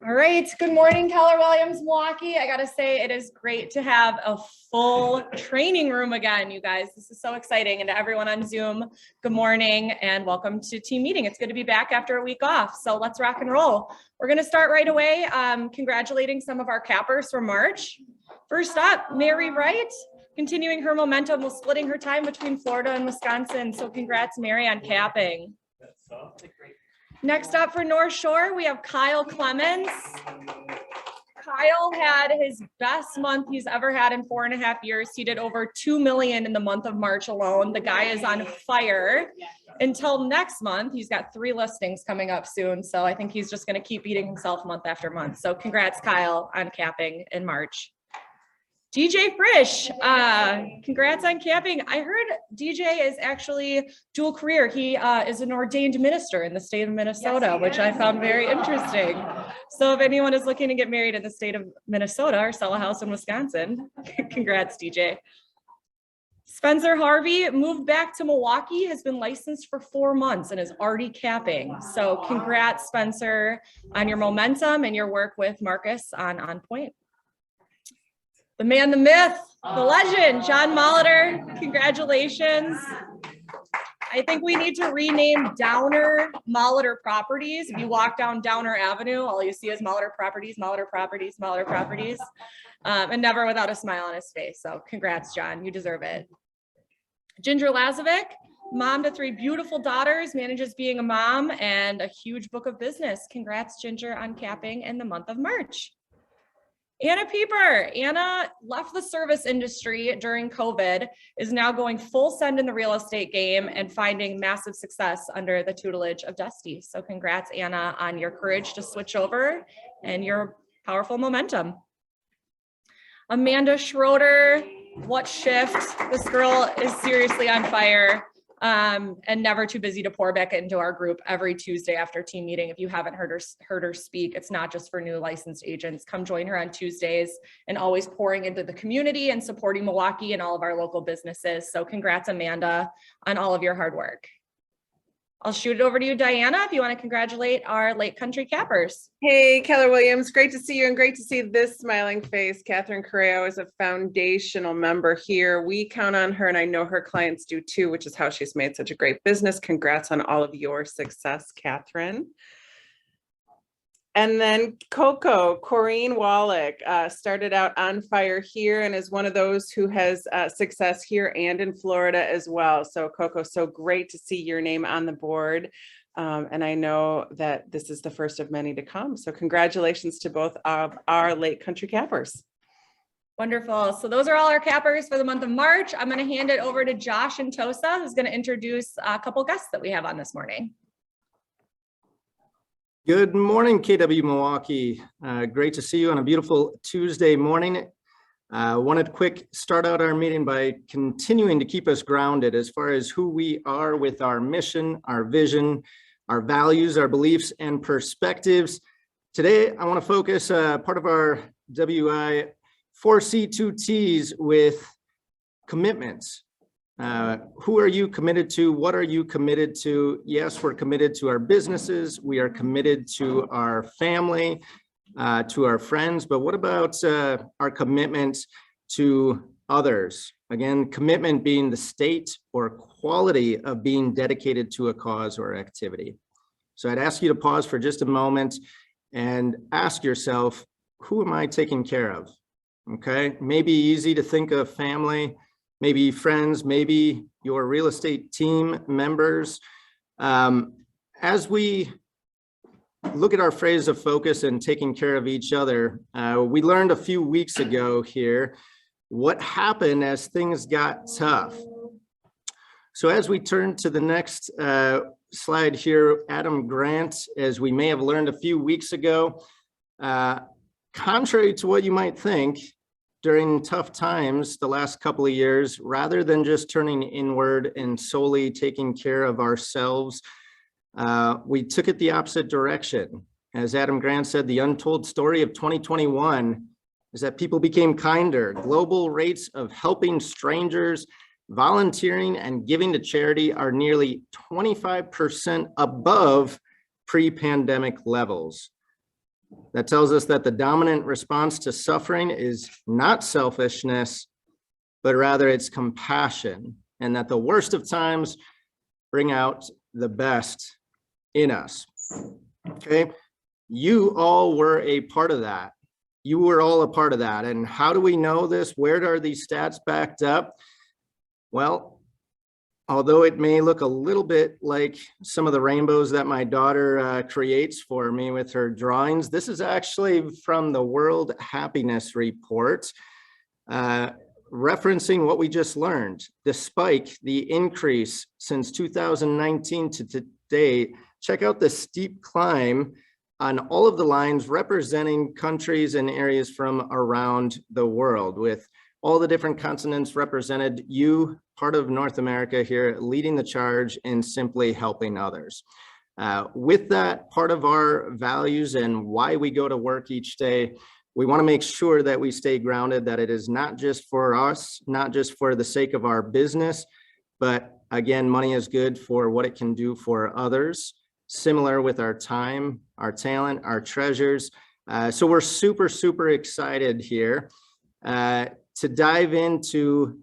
All right, good morning, Keller Williams, Milwaukee. I gotta say, it is great to have a full training room again, you guys. This is so exciting. And to everyone on Zoom, good morning and welcome to team meeting. It's good to be back after a week off. So let's rock and roll. We're gonna start right away, congratulating some of our cappers from March. First up, Mary Wright, continuing her momentum while splitting her time between Florida and Wisconsin. So congrats, Mary, on capping. Next up for North Shore, we have Kyle Clemens. Kyle had his best month he's ever had in 4.5 years. He did over 2 million in the month of March alone. The guy is on fire. Until next month, he's got 3 listings coming up soon. So I think he's just going to keep beating himself month after month. So congrats, Kyle, on capping in March. DJ Frisch, congrats on capping. I heard DJ is actually dual career. He is an ordained minister in the state of Minnesota, which I found very interesting. So if anyone is looking to get married in the state of Minnesota or sell a house in Wisconsin, congrats, DJ. Spencer Harvey moved back to Milwaukee, has been licensed for 4 months and is already capping. So congrats, Spencer, on your momentum and your work with Marcus on point. The man, the myth, the legend, John Molitor, congratulations. I think we need to rename Downer Molitor Properties. If you walk down Downer Avenue, all you see is Molitor Properties, Molitor Properties, Molitor Properties, and never without a smile on his face. So congrats, John, you deserve it. Ginger Lazovic, mom to 3 beautiful daughters, manages being a mom and a huge book of business. Congrats, Ginger, on capping in the month of March. Anna Pieper. Anna left the service industry during COVID, is now going full send in the real estate game and finding massive success under the tutelage of Dusty. So congrats, Anna, on your courage to switch over and your powerful momentum. Amanda Schroeder, what shift? This girl is seriously on fire. And never too busy to pour back into our group every Tuesday after team meeting. If you haven't heard her speak, it's not just for new licensed agents. Come join her on Tuesdays, and always pouring into the community and supporting Milwaukee and all of our local businesses. So congrats, Amanda, on all of your hard work. I'll shoot it over to you, Diana, if you want to congratulate our Lake Country cappers. Hey, Keller Williams, great to see you and great to see this smiling face. Catherine Correo is a foundational member here. We count on her, and I know her clients do too, which is how she's made such a great business. Congrats on all of your success, Catherine. And then Coco, Corrine Wallach, started out on fire here and is one of those who has success here and in Florida as well. So Coco, so great to see your name on the board. And I know that this is the first of many to come. So congratulations to both of our Lake Country cappers. Wonderful. So those are all our cappers for the month of March. I'm going to hand it over to Josh and Tosa, who's going to introduce a couple guests that we have on this morning. Good morning, KW Milwaukee. Great to see you on a beautiful Tuesday morning. Wanted to quick start out our meeting by continuing to keep us grounded as far as who we are with our mission, our vision, our values, our beliefs, and perspectives. Today, I want to focus part of our WI 4C2Ts with commitments. Who are you committed to? What are you committed to? Yes, we're committed to our businesses. We are committed to our family, to our friends. But what about our commitment to others? Again, commitment being the state or quality of being dedicated to a cause or activity. So I'd ask you to pause for just a moment and ask yourself, who am I taking care of? Okay, maybe easy to think of family, maybe friends, maybe your real estate team members. As we look at our phrase of focus and taking care of each other, we learned a few weeks ago here what happened as things got tough. So as we turn to the next slide here, Adam Grant, as we may have learned a few weeks ago, contrary to what you might think, during tough times the last couple of years, rather than just turning inward and solely taking care of ourselves, we took it the opposite direction. As Adam Grant said, the untold story of 2021 is that people became kinder. Global rates of helping strangers, volunteering, and giving to charity are nearly 25% above pre-pandemic levels. that tells us that the dominant response to suffering is not selfishness, but rather it's compassion, and that the worst of times bring out the best in us. Okay, you all were a part of that. You were all a part of that. And how do we know this? Where are these stats backed up? Well, although it may look a little bit like some of the rainbows that my daughter creates for me with her drawings, this is actually from the World Happiness Report, referencing what we just learned. The spike, the increase since 2019 to today, check out the steep climb on all of the lines representing countries and areas from around the world, with all the different continents represented. You, part of North America here, leading the charge in simply helping others. With that, part of our values and why we go to work each day, we want to make sure that we stay grounded, that it is not just for us, not just for the sake of our business, but again, money is good for what it can do for others. Similar with our time, our talent, our treasures. So we're super, super excited here to dive into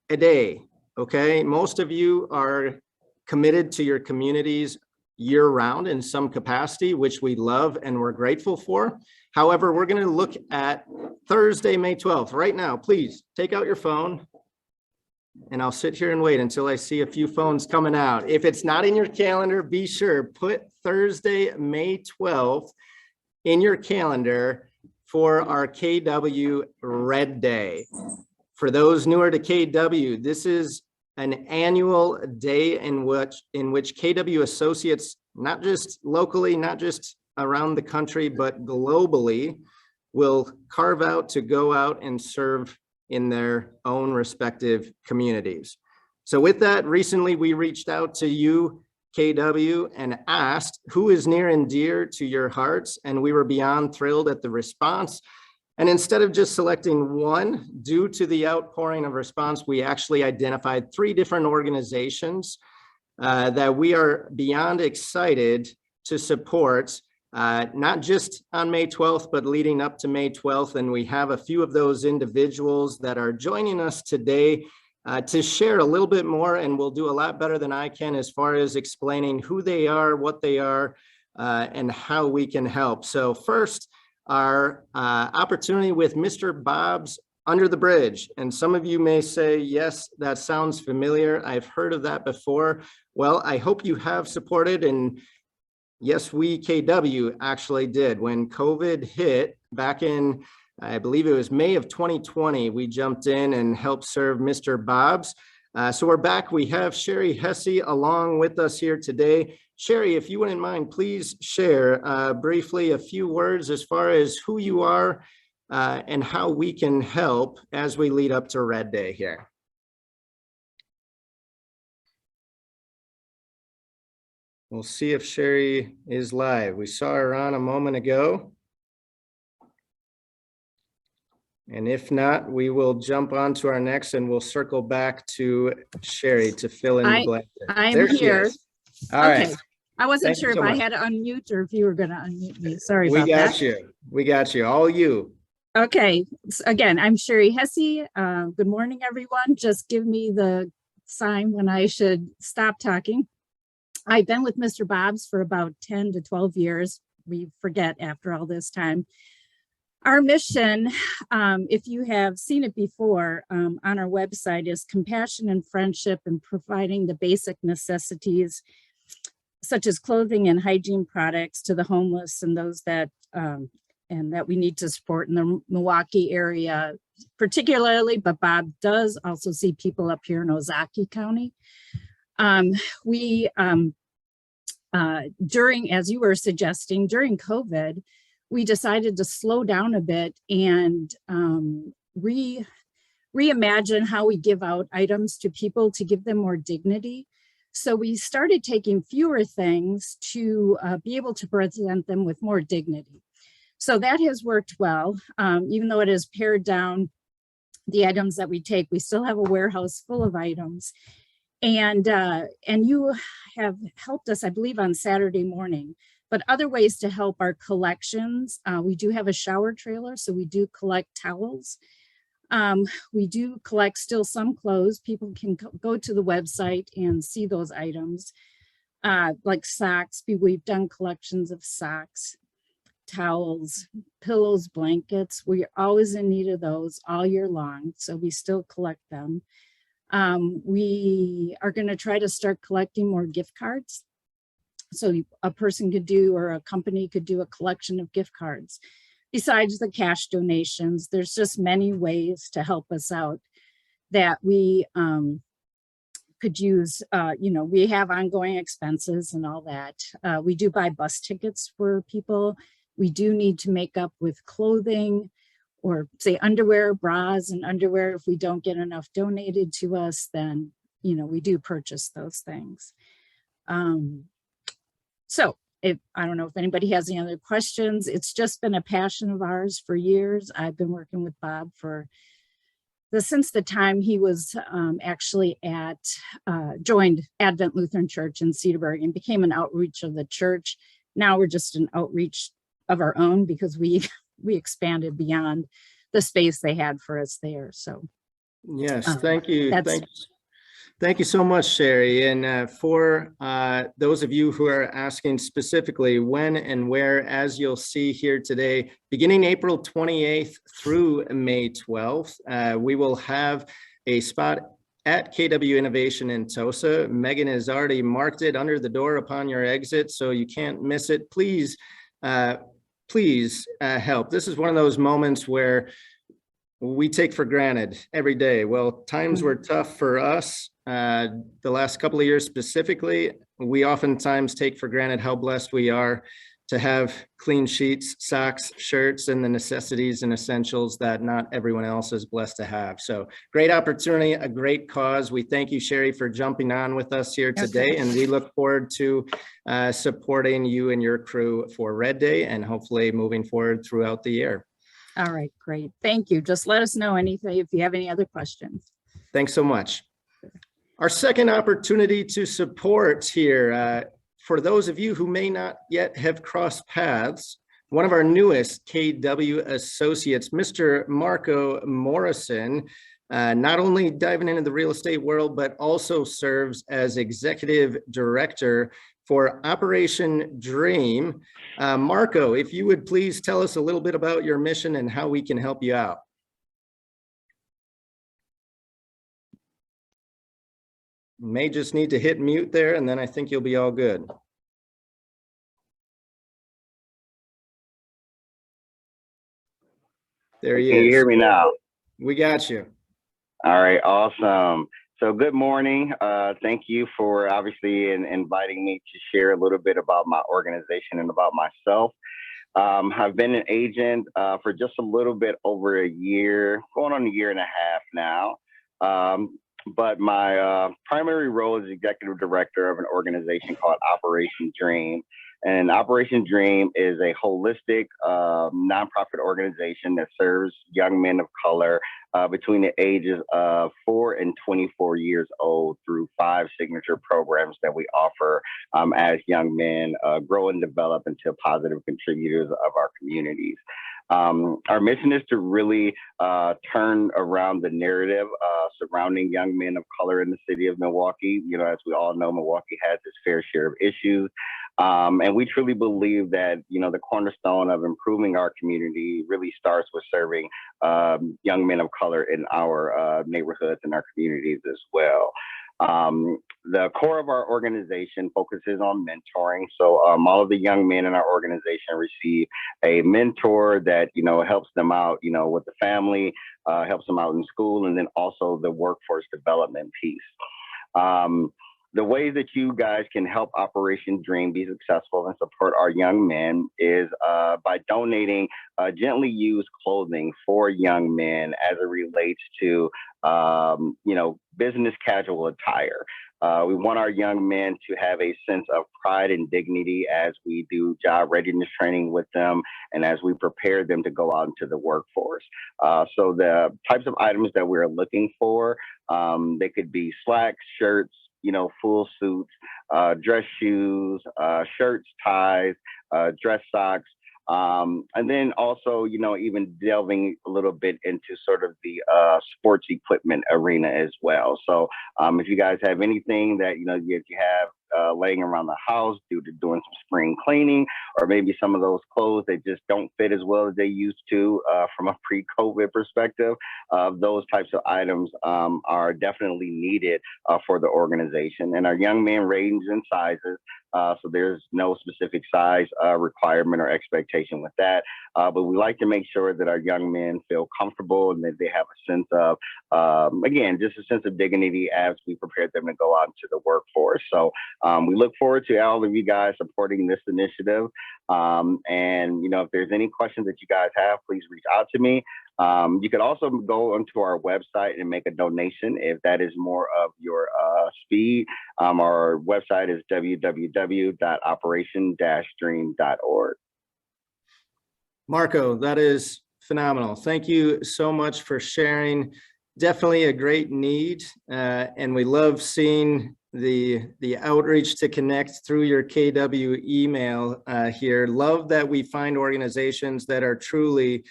a day, okay? Most of you are committed to your communities year-round in some capacity, which we love and we're grateful for. However, we're gonna look at Thursday, May 12th. Right now, please take out your phone, and I'll sit here and wait until I see a few phones coming out. If it's not in your calendar, be sure, put Thursday, May 12th in your calendar for our KW Red Day. For those newer to KW, this is an annual day in which KW associates, not just locally, not just around the country, but globally, will carve out to go out and serve in their own respective communities. So with that, recently we reached out to you, KW, and asked who is near and dear to your hearts, and we were beyond thrilled at the response. And instead of just selecting one, due to the outpouring of response, we actually identified 3 different organizations that we are beyond excited to support, not just on May 12th, but leading up to May 12th. And we have a few of those individuals that are joining us today to share a little bit more, and we'll do a lot better than I can as far as explaining who they are, what they are, and how we can help. So first, our opportunity with Mr. Bob's Under the Bridge. And some of you may say, yes, that sounds familiar. I've heard of that before. Well, I hope you have supported, and yes, we KW actually did. When COVID hit back in, I believe it was May of 2020, we jumped in and helped serve Mr. Bob's. So we're back. We have Sherry Hesse along with us here today. Sherry, if you wouldn't mind, please share briefly a few words as far as who you are and how we can help as we lead up to Red Day here. We'll see if Sherry is live. We saw her on a moment ago. And if not, we will jump on to our next and we'll circle back to Sherry to fill in the blank. I'm here. All right. I wasn't sure if I had to unmute or if you were going to unmute me. Sorry about that. We got you. We got you. All you. Okay. So again, I'm Sherry Hesse. Good morning, everyone. Just give me the sign when I should stop talking. I've been with Mr. Bob's for about 10 to 12 years. We forget after all this time. Our mission, if you have seen it before on our website, is compassion and friendship and providing the basic necessities such as clothing and hygiene products to the homeless and those that we need to support in the Milwaukee area particularly, but Bob does also see people up here in Ozaukee County. During, as you were suggesting, during COVID, we decided to slow down a bit and reimagine how we give out items to people to give them more dignity. So we started taking fewer things to be able to present them with more dignity. So that has worked well. Even though it has pared down the items that we take, we still have a warehouse full of items. And you have helped us, I believe, on Saturday morning But other ways to help our collections, we do have a shower trailer, so we do collect towels. We do collect still some clothes. People can go to the website and see those items, like socks. We've done collections of socks, towels, pillows, blankets. We're always in need of those all year long, so we still collect them. We are going to try to start collecting more gift cards. So a person could do, or a company could do, a collection of gift cards. Besides the cash donations, there's just many ways to help us out that we could use. We have ongoing expenses and all that. We do buy bus tickets for people. We do need to make up with clothing, or say underwear, bras and underwear. If we don't get enough donated to us, then, we do purchase those things. So I don't know if anybody has any other questions. It's just been a passion of ours for years. I've been working with Bob since the time he was actually joined Advent Lutheran Church in Cedarburg and became an outreach of the church. Now we're just an outreach of our own because we expanded beyond the space they had for us there. So yes, thank you. Thank you so much, Sherry. And for those of you who are asking specifically when and where, as you'll see here today, beginning April 28th through May 12th, we will have a spot at KW Innovation in Tosa. Megan has already marked it under the door upon your exit, so you can't miss it. Please help. This is one of those moments where we take for granted every day. Well, times were tough for us. The last couple of years specifically, we oftentimes take for granted how blessed we are to have clean sheets, socks, shirts, and the necessities and essentials that not everyone else is blessed to have. So great opportunity, a great cause. We thank you, Sherry, for jumping on with us here today. And we look forward to supporting you and your crew for Red Day and hopefully moving forward throughout the year. All right, great. Thank you. Just let us know anything if you have any other questions. Thanks so much. Our second opportunity to support here, for those of you who may not yet have crossed paths, one of our newest KW associates, Mr. Marco Morrison, not only diving into the real estate world, but also serves as executive director for Operation Dream. Marco, if you would please tell us a little bit about your mission and how we can help you out. May just need to hit mute there, and then I think you'll be all good. There he is. Can you hear me now? We got you. All right, awesome. So good morning. Thank you for obviously inviting me to share a little bit about my organization and about myself. I've been an agent for just a little bit over a year, going on a year and a half now. But my primary role is executive director of an organization called Operation Dream. And Operation Dream is a holistic nonprofit organization that serves young men of color between the ages of 4 and 24 years old through 5 signature programs that we offer as young men grow and develop into positive contributors of our communities. Our mission is to really turn around the narrative surrounding young men of color in the city of Milwaukee. You know, as we all know, Milwaukee has its fair share of issues. And we truly believe that, you know, the cornerstone of improving our community really starts with serving young men of color in our neighborhoods and our communities as well. The core of our organization focuses on mentoring. So all of the young men in our organization receive a mentor that, you know, helps them out, you know, with the family, helps them out in school, and then also the workforce development piece. The way that you guys can help Operation Dream be successful and support our young men is by donating gently used clothing for young men as it relates to, you know, business casual attire. We want our young men to have a sense of pride and dignity as we do job readiness training with them and as we prepare them to go out into the workforce. So the types of items that we're looking for, they could be slacks, shirts, full suits, dress shoes, shirts, ties, dress socks. And then also, even delving a little bit into sort of the sports equipment arena as well. So if you guys have anything that, if you have laying around the house due to doing some spring cleaning, or maybe some of those clothes that just don't fit as well as they used to from a pre-COVID perspective, those types of items are definitely needed for the organization. And our young men range in sizes. So there's no specific size requirement or expectation with that. But we like to make sure that our young men feel comfortable and that they have a sense of, again, just a sense of dignity as we prepare them to go out into the workforce. So we look forward to all of you guys supporting this initiative. And, if there's any questions that you guys have, please reach out to me. You can also go onto our website and make a donation if that is more of your speed. Our website is www.operation-dream.org. Marco, that is phenomenal. Thank you so much for sharing. Definitely a great need. And we love seeing the outreach to connect through your KW email here. Love that we find organizations that are truly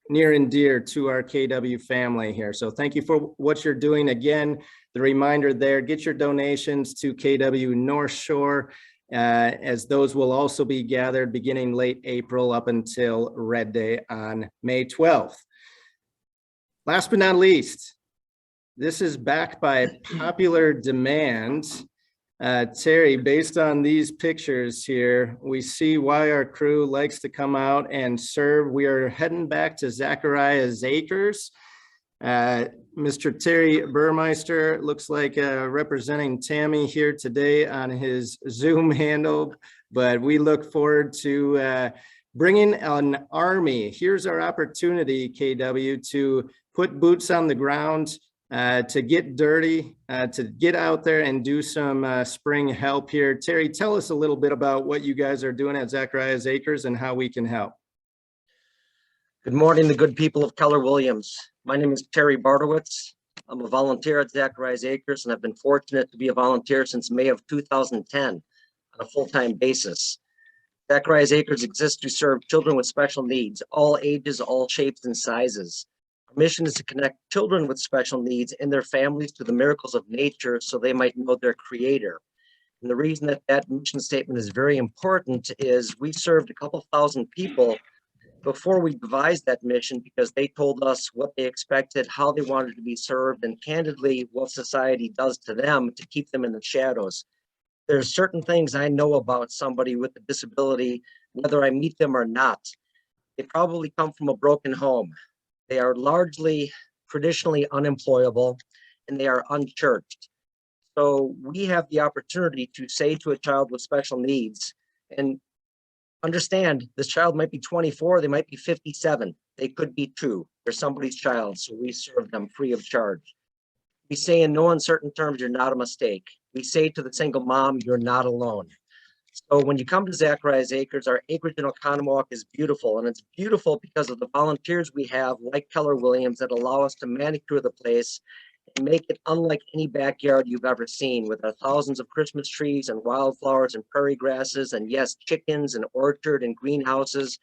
near and dear to our KW family here. So thank you for what you're doing. Again, the reminder there, get your donations to KW North Shore, as those will also be gathered beginning late April up until Red Day on May 12th. Last but not least, this is backed by popular demand. Terry, based on these pictures here, we see why our crew likes to come out and serve. We are heading back to Zachariah's Acres. Mr. Terry Burmeister looks like representing Tammy here today on his Zoom handle, but we look forward to bringing an army. Here's our opportunity, KW, to put boots on the ground, to get dirty, to get out there and do some spring help here. Terry, tell us a little bit about what you guys are doing at Zachariah's Acres and how we can help. Good morning, the good people of Keller Williams. My name is Terry Bartowitz. I'm a volunteer at Zachariah's Acres, and I've been fortunate to be a volunteer since May of 2010 on a full-time basis. Zachariah's Acres exists to serve children with special needs, all ages, all shapes and sizes. Our mission is to connect children with special needs and their families to the miracles of nature so they might know their creator. And the reason that that mission statement is very important is we served a couple thousand people before we devised that mission because they told us what they expected, how they wanted to be served, and candidly, what society does to them to keep them in the shadows. There's certain things I know about somebody with a disability, whether I meet them or not. They probably come from a broken home. They are largely traditionally unemployable, and they are unchurched. So we have the opportunity to say to a child with special needs, and understand this child might be 24, they might be 57, they could be 2. They're somebody's child, so we serve them free of charge. We say in no uncertain terms, you're not a mistake. We say to the single mom, you're not alone. So when you come to Zachariah's Acres, our acreage in Oconomowoc is beautiful, and it's beautiful because of the volunteers we have, like Keller Williams, that allow us to manicure the place and make it unlike any backyard you've ever seen, with our thousands of Christmas trees and wildflowers and prairie grasses, and yes, chickens and orchard and greenhouses.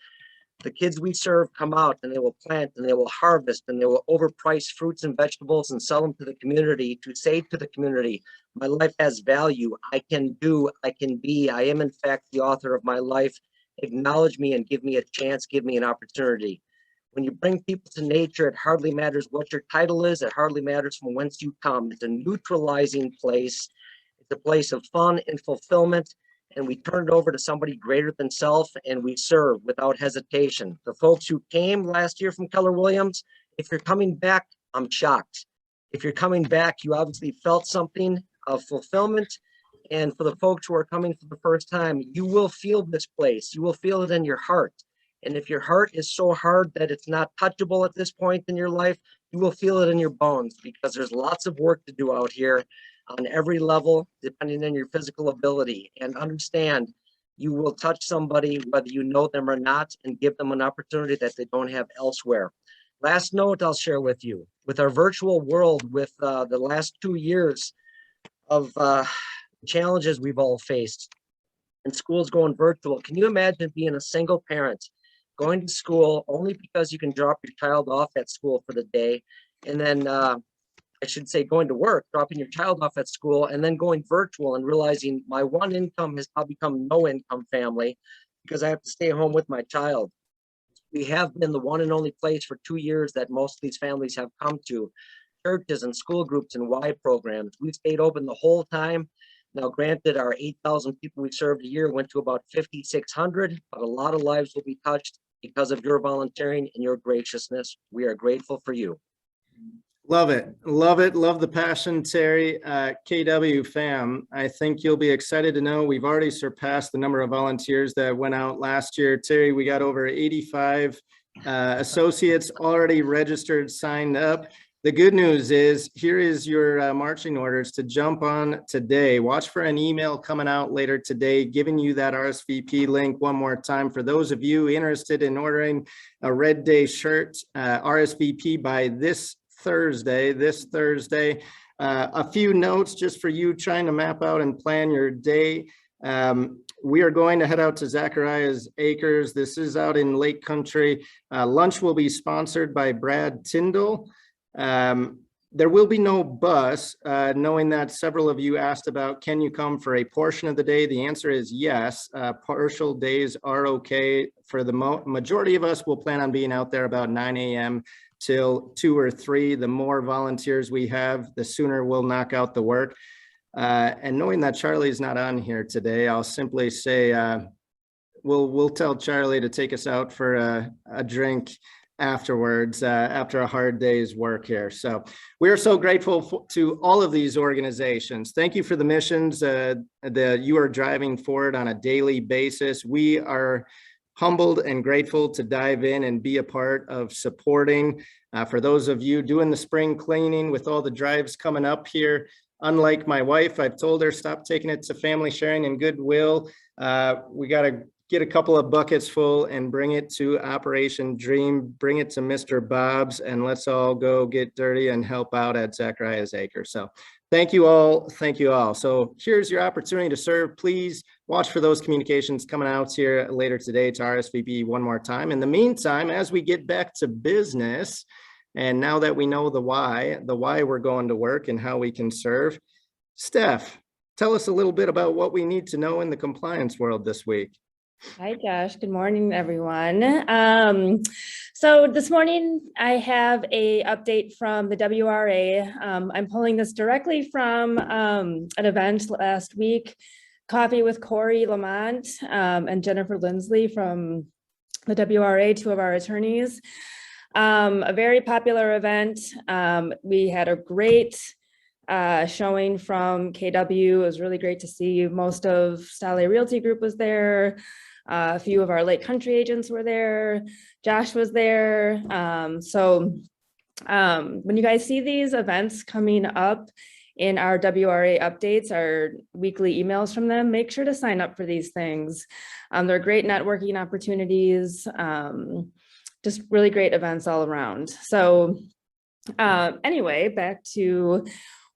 The kids we serve come out and they will plant and they will harvest and they will overprice fruits and vegetables and sell them to the community to say to the community, my life has value. I can do, I can be, I am in fact the author of my life. Acknowledge me and give me a chance, give me an opportunity. When you bring people to nature, it hardly matters what your title is. It hardly matters from whence you come. It's a neutralizing place. It's a place of fun and fulfillment. And we turn it over to somebody greater than self, and we serve without hesitation. The folks who came last year from Keller Williams, if you're coming back, I'm shocked. If you're coming back, you obviously felt something of fulfillment. And for the folks who are coming for the first time, you will feel this place. You will feel it in your heart. And if your heart is so hard that it's not touchable at this point in your life, you will feel it in your bones, because there's lots of work to do out here on every level, depending on your physical ability. And understand, you will touch somebody whether you know them or not, and give them an opportunity that they don't have elsewhere. Last note I'll share with you, with our virtual world, with the last 2 years, of challenges we've all faced and schools going virtual. Can you imagine being a single parent going to school only because you can drop your child off at school for the day, and then I should say going to work, dropping your child off at school, and then going virtual and realizing my one income has now become no income family because I have to stay home with my child. We have been the one and only place for 2 years that most of these families have come to. Churches and school groups and Y programs. We've stayed open the whole time. Now, granted, our 8,000 people we served a year went to about 5,600, but a lot of lives will be touched because of your volunteering and your graciousness. We are grateful for you. Love it. Love it. Love the passion, Terry. KW fam, I think you'll be excited to know we've already surpassed the number of volunteers that went out last year. Terry, we got over 85 associates already registered, signed up. The good news is here is your marching orders to jump on today. Watch for an email coming out later today, giving you that RSVP link one more time. For those of you interested in ordering a Red Day shirt, RSVP by this Thursday. A few notes just for you trying to map out and plan your day. We are going to head out to Zacharias Acres. This is out in Lake Country. Lunch will be sponsored by Brad Tyndall. There will be no bus, knowing that several of you asked about, can you come for a portion of the day? The answer is yes. Partial days are okay. For the majority of us, we'll plan on being out there about 9 a.m. till 2 or 3. The more volunteers we have, the sooner we'll knock out the work. And knowing that Charlie's not on here today, I'll simply say, we'll tell Charlie to take us out for a drink afterwards, after a hard day's work here. So we are so grateful to all of these organizations. Thank you for the missions that you are driving forward on a daily basis. We are humbled and grateful to dive in and be a part of supporting. For those of you doing the spring cleaning with all the drives coming up here, unlike my wife, I've told her stop taking it to family sharing and Goodwill. We got to get a couple of buckets full and bring it to Operation Dream, bring it to Mr. Bob's, and let's all go get dirty and help out at Zacharias Acres. So thank you all. Thank you all. So here's your opportunity to serve. Please watch for those communications coming out here later today to RSVP one more time. In the meantime, as we get back to business, and now that we know the why we're going to work and how we can serve, Steph, tell us a little bit about what we need to know in the compliance world this week. Hi, Josh. Good morning, everyone. So this morning I have a update from the WRA. I'm pulling this directly from an event last week, Coffee with Corey Lamont and Jennifer Lindsley from the WRA, two of our attorneys. A very popular event. We had a great showing from KW. It was really great to see. Most of Stale Realty Group was there. A few of our Lake Country agents were there. Josh was there. So when you guys see these events coming up in our WRA updates, our weekly emails from them, make sure to sign up for these things. They're great networking opportunities, just really great events all around. So anyway, back to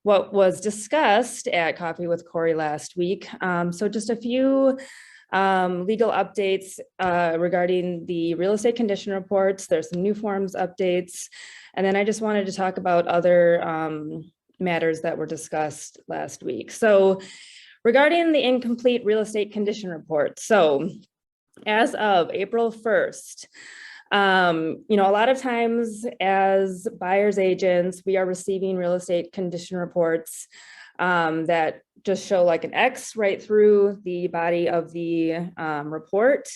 what was discussed at Coffee with Corey last week. So just a few legal updates regarding the real estate condition reports. There's some new forms updates. And then I just wanted to talk about other matters that were discussed last week. So regarding the incomplete real estate condition report. So as of April 1st, a lot of times as buyer's agents, we are receiving real estate condition reports that just show like an X right through the body of the report,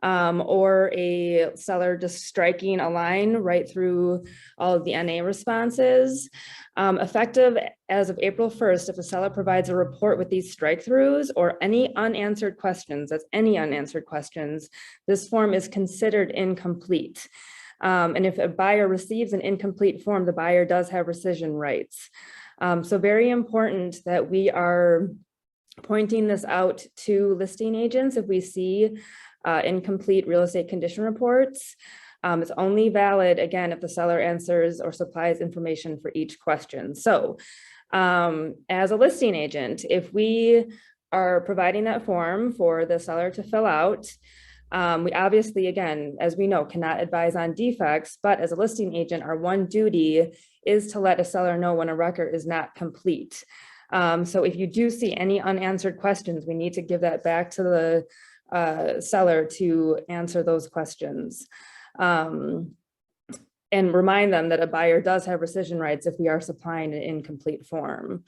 or a seller just striking a line right through all of the NA responses. Effective as of April 1st, if a seller provides a report with these strike-throughs or any unanswered questions, that's any unanswered questions, this form is considered incomplete. And if a buyer receives an incomplete form, the buyer does have rescission rights. So very important that we are pointing this out to listing agents if we see incomplete real estate condition reports. It's only valid, again, if the seller answers or supplies information for each question. So As a listing agent, if we are providing that form for the seller to fill out, we obviously, again, as we know, cannot advise on defects, but as a listing agent, our one duty is to let a seller know when a record is not complete. So if you do see any unanswered questions, we need to give that back to the seller to answer those questions. And remind them that a buyer does have rescission rights if we are supplying an incomplete form.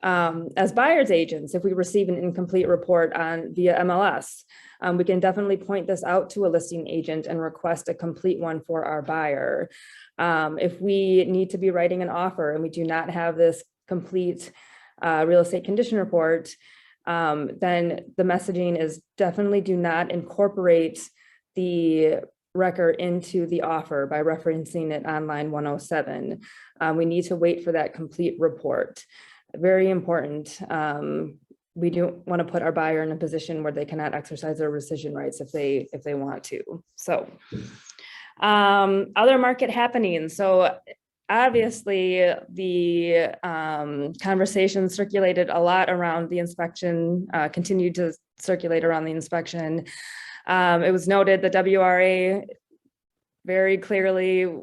As buyer's agents, if we receive an incomplete report via MLS, we can definitely point this out to a listing agent and request a complete one for our buyer. If we need to be writing an offer and we do not have this complete real estate condition report, then the messaging is definitely do not incorporate the record into the offer by referencing it on line 107. We need to wait for that complete report. Very important. We don't want to put our buyer in a position where they cannot exercise their rescission rights if they want to. So other market happenings. So obviously the conversation circulated a lot around the inspection, continued to circulate around the inspection. It was noted the WRA very clearly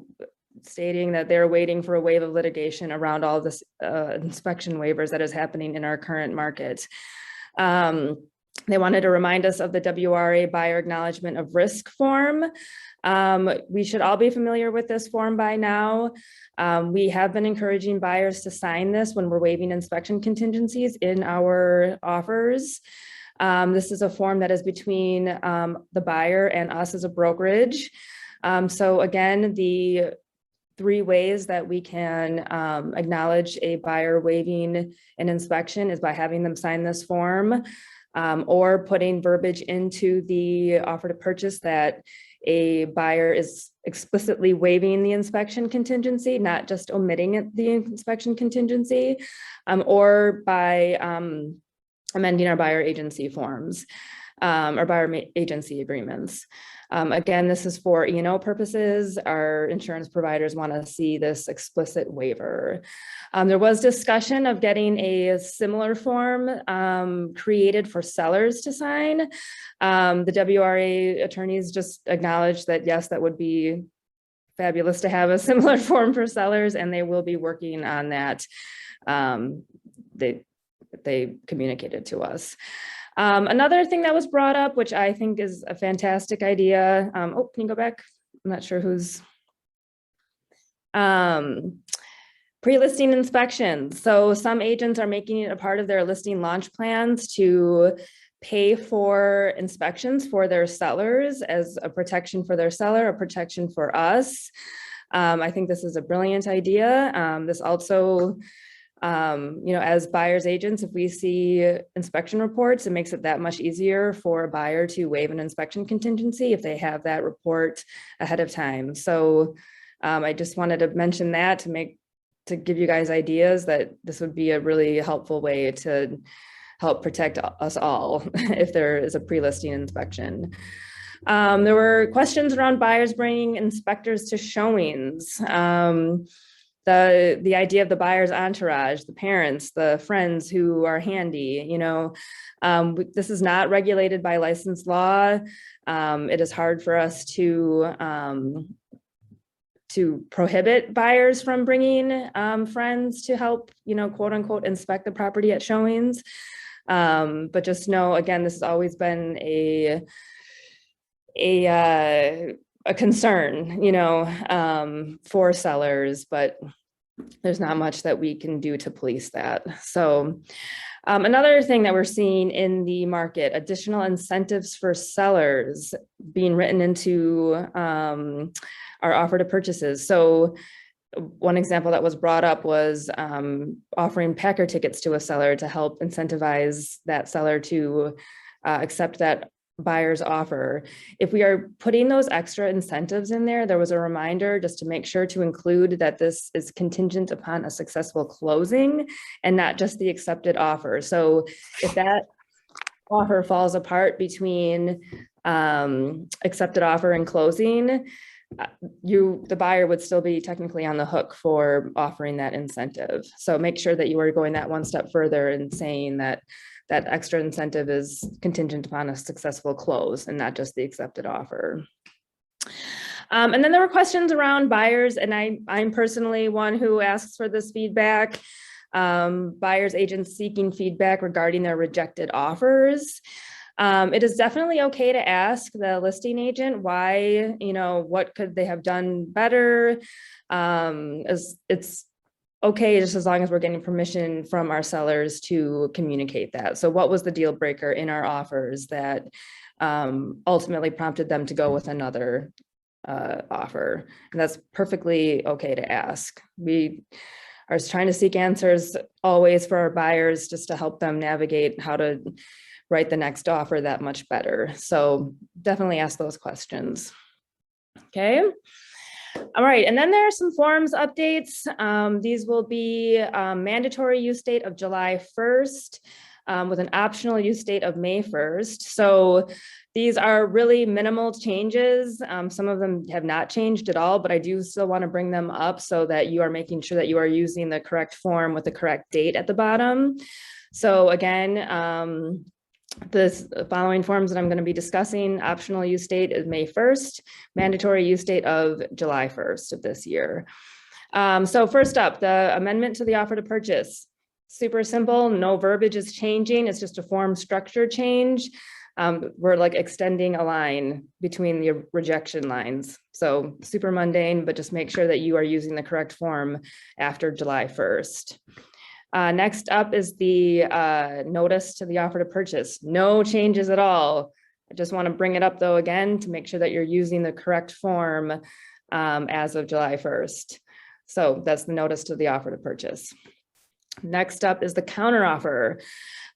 stating that they're waiting for a wave of litigation around all this inspection waivers that is happening in our current market. They wanted to remind us of the WRA buyer acknowledgement of risk form. We should all be familiar with this form by now. We have been encouraging buyers to sign this when we're waiving inspection contingencies in our offers. This is a form that is between the buyer and us as a brokerage. So again, the 3 ways that we can acknowledge a buyer waiving an inspection is by having them sign this form, or putting verbiage into the offer to purchase that a buyer is explicitly waiving the inspection contingency, not just omitting the inspection contingency, or by amending our buyer agency forms, or buyer agency agreements. Again, this is for E&O purposes. Our insurance providers want to see this explicit waiver. There was discussion of getting a similar form created for sellers to sign. The WRA attorneys just acknowledged that, yes, that would be fabulous to have a similar form for sellers, and they will be working on that. They communicated to us. Another thing that was brought up, which I think is a fantastic idea. Oh, can you go back? I'm not sure who's. Pre-listing inspections. So some agents are making it a part of their listing launch plans to pay for inspections for their sellers as a protection for their seller, a protection for us. I think this is a brilliant idea. This also, as buyer's agents, if we see inspection reports, it makes it that much easier for a buyer to waive an inspection contingency if they have that report ahead of time. So I just wanted to mention that to give you guys ideas that this would be a really helpful way to help protect us all if there is a pre-listing inspection. There were questions around buyers bringing inspectors to showings. The idea of the buyer's entourage, the parents, the friends who are handy, this is not regulated by licensed law. It is hard for us to prohibit buyers from bringing friends to help, quote unquote, inspect the property at showings. But just know, again, this has always been a concern, for sellers, but there's not much that we can do to police that. So another thing that we're seeing in the market, additional incentives for sellers being written into our offer to purchases. So one example that was brought up was offering Packer tickets to a seller to help incentivize that seller to accept that buyer's offer. If we are putting those extra incentives in there was a reminder just to make sure to include that this is contingent upon a successful closing and not just the accepted offer. So if that offer falls apart between accepted offer and closing, the buyer would still be technically on the hook for offering that incentive. So make sure that you are going that one step further and saying that that extra incentive is contingent upon a successful close and not just the accepted offer. And then there were questions around buyers, and I'm personally one who asks for this feedback. Buyers agents seeking feedback regarding their rejected offers. It is definitely okay to ask the listing agent why, what could they have done better? It's okay, just as long as we're getting permission from our sellers to communicate that. So what was the deal breaker in our offers that ultimately prompted them to go with another offer? And that's perfectly okay to ask. We are trying to seek answers always for our buyers, just to help them navigate how to write the next offer that much better. So definitely ask those questions. Okay. All right, and then there are some forms updates. These will be mandatory use date of July 1st with an optional use date of May 1st. So these are really minimal changes. Some of them have not changed at all, but I do still want to bring them up so that you are making sure that you are using the correct form with the correct date at the bottom. So again, the following forms that I'm going to be discussing: optional use date is May 1st, mandatory use date of July 1st of this year. So first up, the amendment to the offer to purchase. Super simple, no verbiage is changing. It's just a form structure change. We're like extending a line between the rejection lines. So super mundane, but just make sure that you are using the correct form after July 1st. Next up is the notice to the offer to purchase. No changes at all. I just want to bring it up though again to make sure that you're using the correct form as of July 1st. So that's the notice to the offer to purchase. Next up is the counteroffer.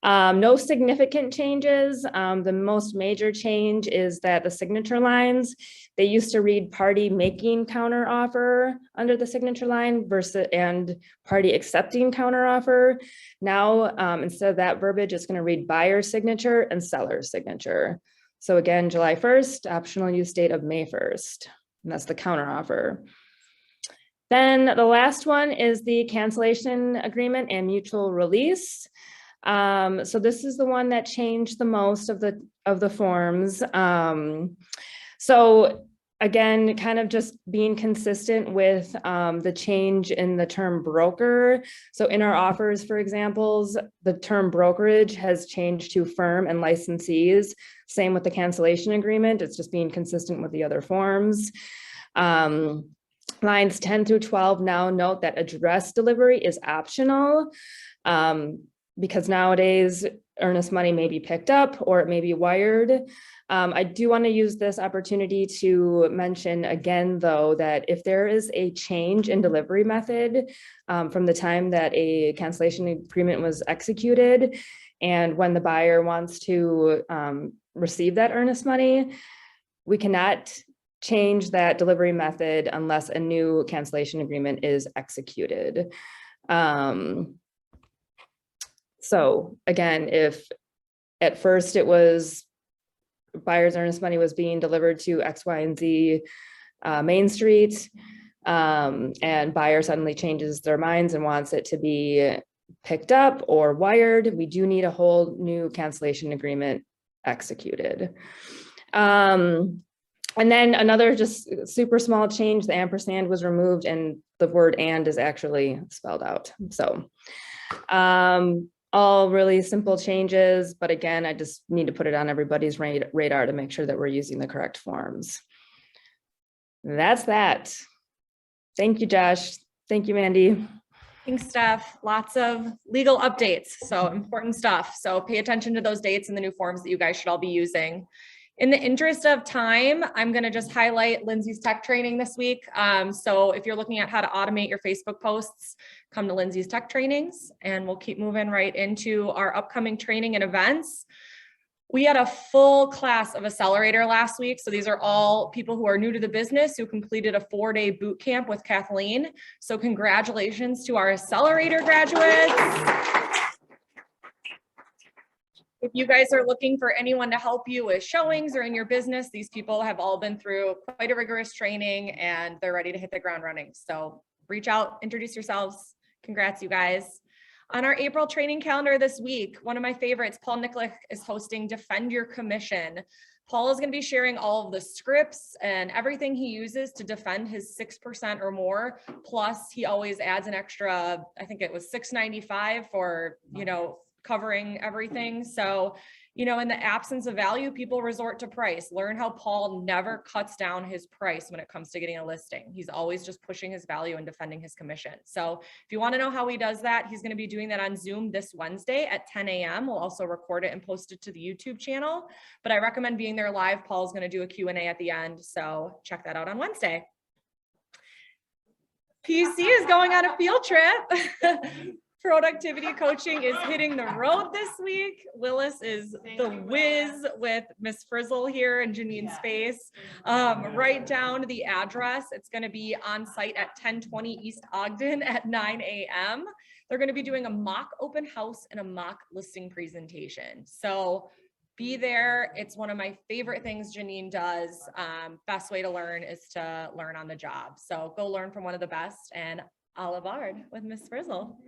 No significant changes. The most major change is that the signature lines, they used to read party making counteroffer under the signature line versus and party accepting counteroffer. Now, instead of that verbiage, it's going to read buyer signature and seller signature. So again, July 1st, optional use date of May 1st, and that's the counteroffer. Then the last one is the cancellation agreement and mutual release. So this is the one that changed the most of the forms. So again, kind of just being consistent with the change in the term broker. So in our offers, for examples, the term brokerage has changed to firm and licensees. Same with the cancellation agreement. It's just being consistent with the other forms. Lines 10 through 12 now note that address delivery is optional. Because nowadays earnest money may be picked up or it may be wired. I do want to use this opportunity to mention again, though, that if there is a change in delivery method from the time that a cancellation agreement was executed and when the buyer wants to receive that earnest money, we cannot change that delivery method unless a new cancellation agreement is executed. So again, if at first it was buyer's earnest money was being delivered to X, Y, and Z Main Street, and buyer suddenly changes their minds and wants it to be picked up or wired, we do need a whole new cancellation agreement executed. And then another just super small change, the ampersand was removed and the word and is actually spelled out. So all really simple changes, but again, I just need to put it on everybody's radar to make sure that we're using the correct forms. That's that. Thank you, Josh. Thank you, Mandy. Thanks, Steph. Lots of legal updates, so important stuff. So pay attention to those dates and the new forms that you guys should all be using. In the interest of time, I'm going to just highlight Lindsay's tech training this week. So if you're looking at how to automate your Facebook posts, come to Lindsay's tech trainings, and we'll keep moving right into our upcoming training and events. We had a full class of Accelerator last week. So these are all people who are new to the business who completed a 4-day boot camp with Kathleen. So congratulations to our Accelerator graduates. If you guys are looking for anyone to help you with showings or in your business, these people have all been through quite a rigorous training and they're ready to hit the ground running. So reach out, introduce yourselves. Congrats, you guys. On our April training calendar this week, one of my favorites, Paul Nicklick, is hosting Defend Your Commission. Paul is going to be sharing all of the scripts and everything he uses to defend his 6% or more. Plus, he always adds an extra, I think it was $6.95 for, covering everything. So, in the absence of value, people resort to price. Learn how Paul never cuts down his price when it comes to getting a listing. He's always just pushing his value and defending his commission. So if you want to know how he does that, he's going to be doing that on Zoom this Wednesday at 10 a.m. We'll also record it and post it to the YouTube channel, but I recommend being there live. Paul's going to do a Q&A at the end. So check that out on Wednesday. PC is going on a field trip. Productivity coaching is hitting the road this week. Willis is the whiz with Miss Frizzle here in Janine's space. Write down the address. It's going to be on site at 1020 East Ogden at 9 a.m. They're going to be doing a mock open house and a mock listing presentation. So be there. It's one of my favorite things Janine does. Best way to learn is to learn on the job. So go learn from one of the best, and a la barre with Miss Frizzle.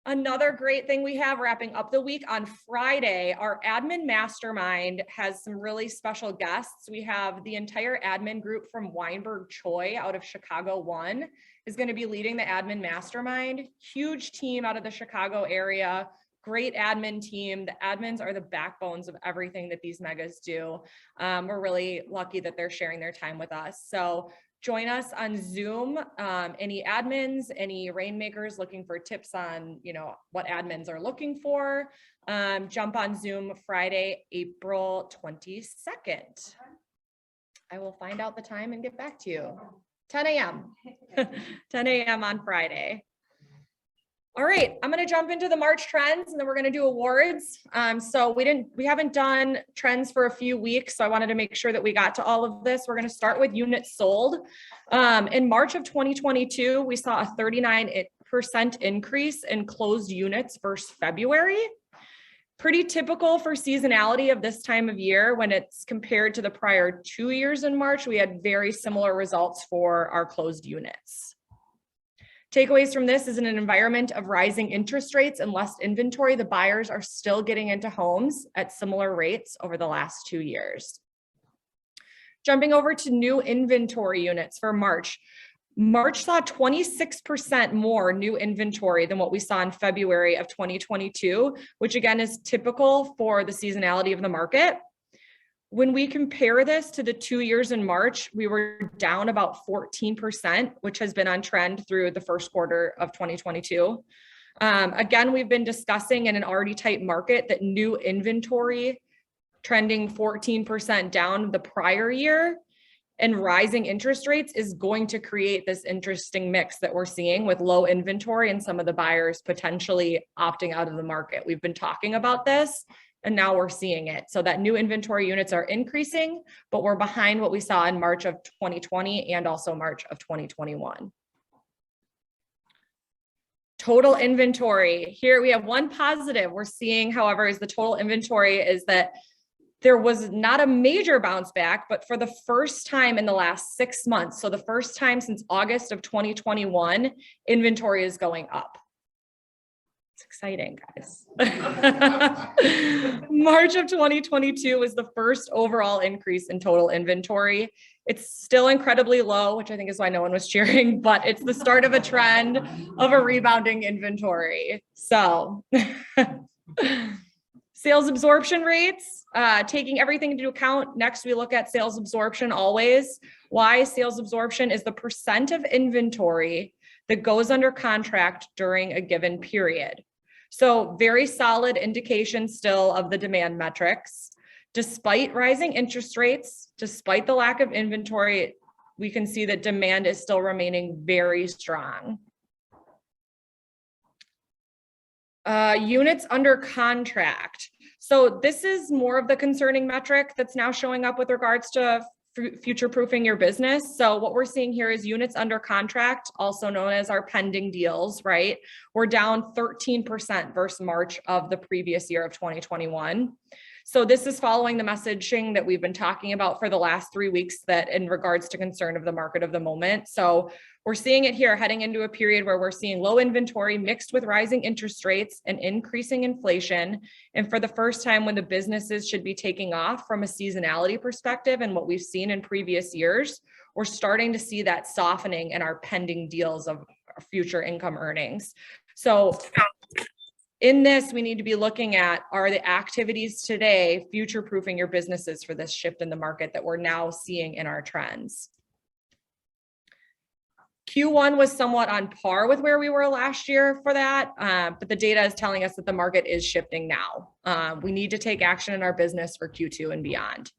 Another great thing we have wrapping up the week on Friday, our admin mastermind has some really special guests. We have the entire admin group from Weinberg Choi out of Chicago 1 is going to be leading the admin mastermind. Huge team out of the Chicago area. Great admin team. The admins are the backbones of everything that these megas do. We're really lucky that they're sharing their time with us. So join us on Zoom. Any admins, any rainmakers looking for tips on, what admins are looking for, jump on Zoom Friday, April 22nd. I will find out the time and get back to you. 10 a.m. 10 a.m. on Friday. All right, I'm going to jump into the March trends and then we're going to do awards. So we haven't done trends for a few weeks, so I wanted to make sure that we got to all of this. We're going to start with units sold. In March of 2022, we saw a 39% increase in closed units versus February. Pretty typical for seasonality of this time of year. When it's compared to the prior 2 years in March, we had very similar results for our closed units. Takeaways from this is in an environment of rising interest rates and less inventory, the buyers are still getting into homes at similar rates over the last 2 years. Jumping over to new inventory units for March. March saw 26% more new inventory than what we saw in February of 2022, which again is typical for the seasonality of the market. When we compare this to the 2 years in March, we were down about 14%, which has been on trend through the first quarter of 2022. Again, we've been discussing in an already tight market that new inventory trending 14% down the prior year and rising interest rates is going to create this interesting mix that we're seeing with low inventory and some of the buyers potentially opting out of the market. We've been talking about this, and now we're seeing it. So that new inventory units are increasing, but we're behind what we saw in March of 2020 and also March of 2021. Total inventory. Here we have one positive we're seeing, however, is the total inventory is that there was not a major bounce back, but for the first time in the last 6 months, so the first time since August of 2021, inventory is going up. It's exciting, guys. March of 2022 was the first overall increase in total inventory. It's still incredibly low, which I think is why no one was cheering, but it's the start of a trend of a rebounding inventory. So sales absorption rates, taking everything into account. Next, we look at sales absorption always. Why? Sales absorption is the percent of inventory that goes under contract during a given period. So very solid indication still of the demand metrics. Despite rising interest rates, despite the lack of inventory, we can see that demand is still remaining very strong. Units under contract. So this is more of the concerning metric that's now showing up with regards to future-proofing your business. So what we're seeing here is units under contract, also known as our pending deals, right? We're down 13% versus March of the previous year of 2021. So this is following the messaging that we've been talking about for the last 3 weeks that in regards to concern of the market of the moment. So we're seeing it here heading into a period where we're seeing low inventory mixed with rising interest rates and increasing inflation. And for the first time when the businesses should be taking off from a seasonality perspective and what we've seen in previous years, we're starting to see that softening in our pending deals of future income earnings. So in this, we need to be looking at, are the activities today future-proofing your businesses for this shift in the market that we're now seeing in our trends? Q1 was somewhat on par with where we were last year for that, but the data is telling us that the market is shifting now. We need to take action in our business for Q2 and beyond.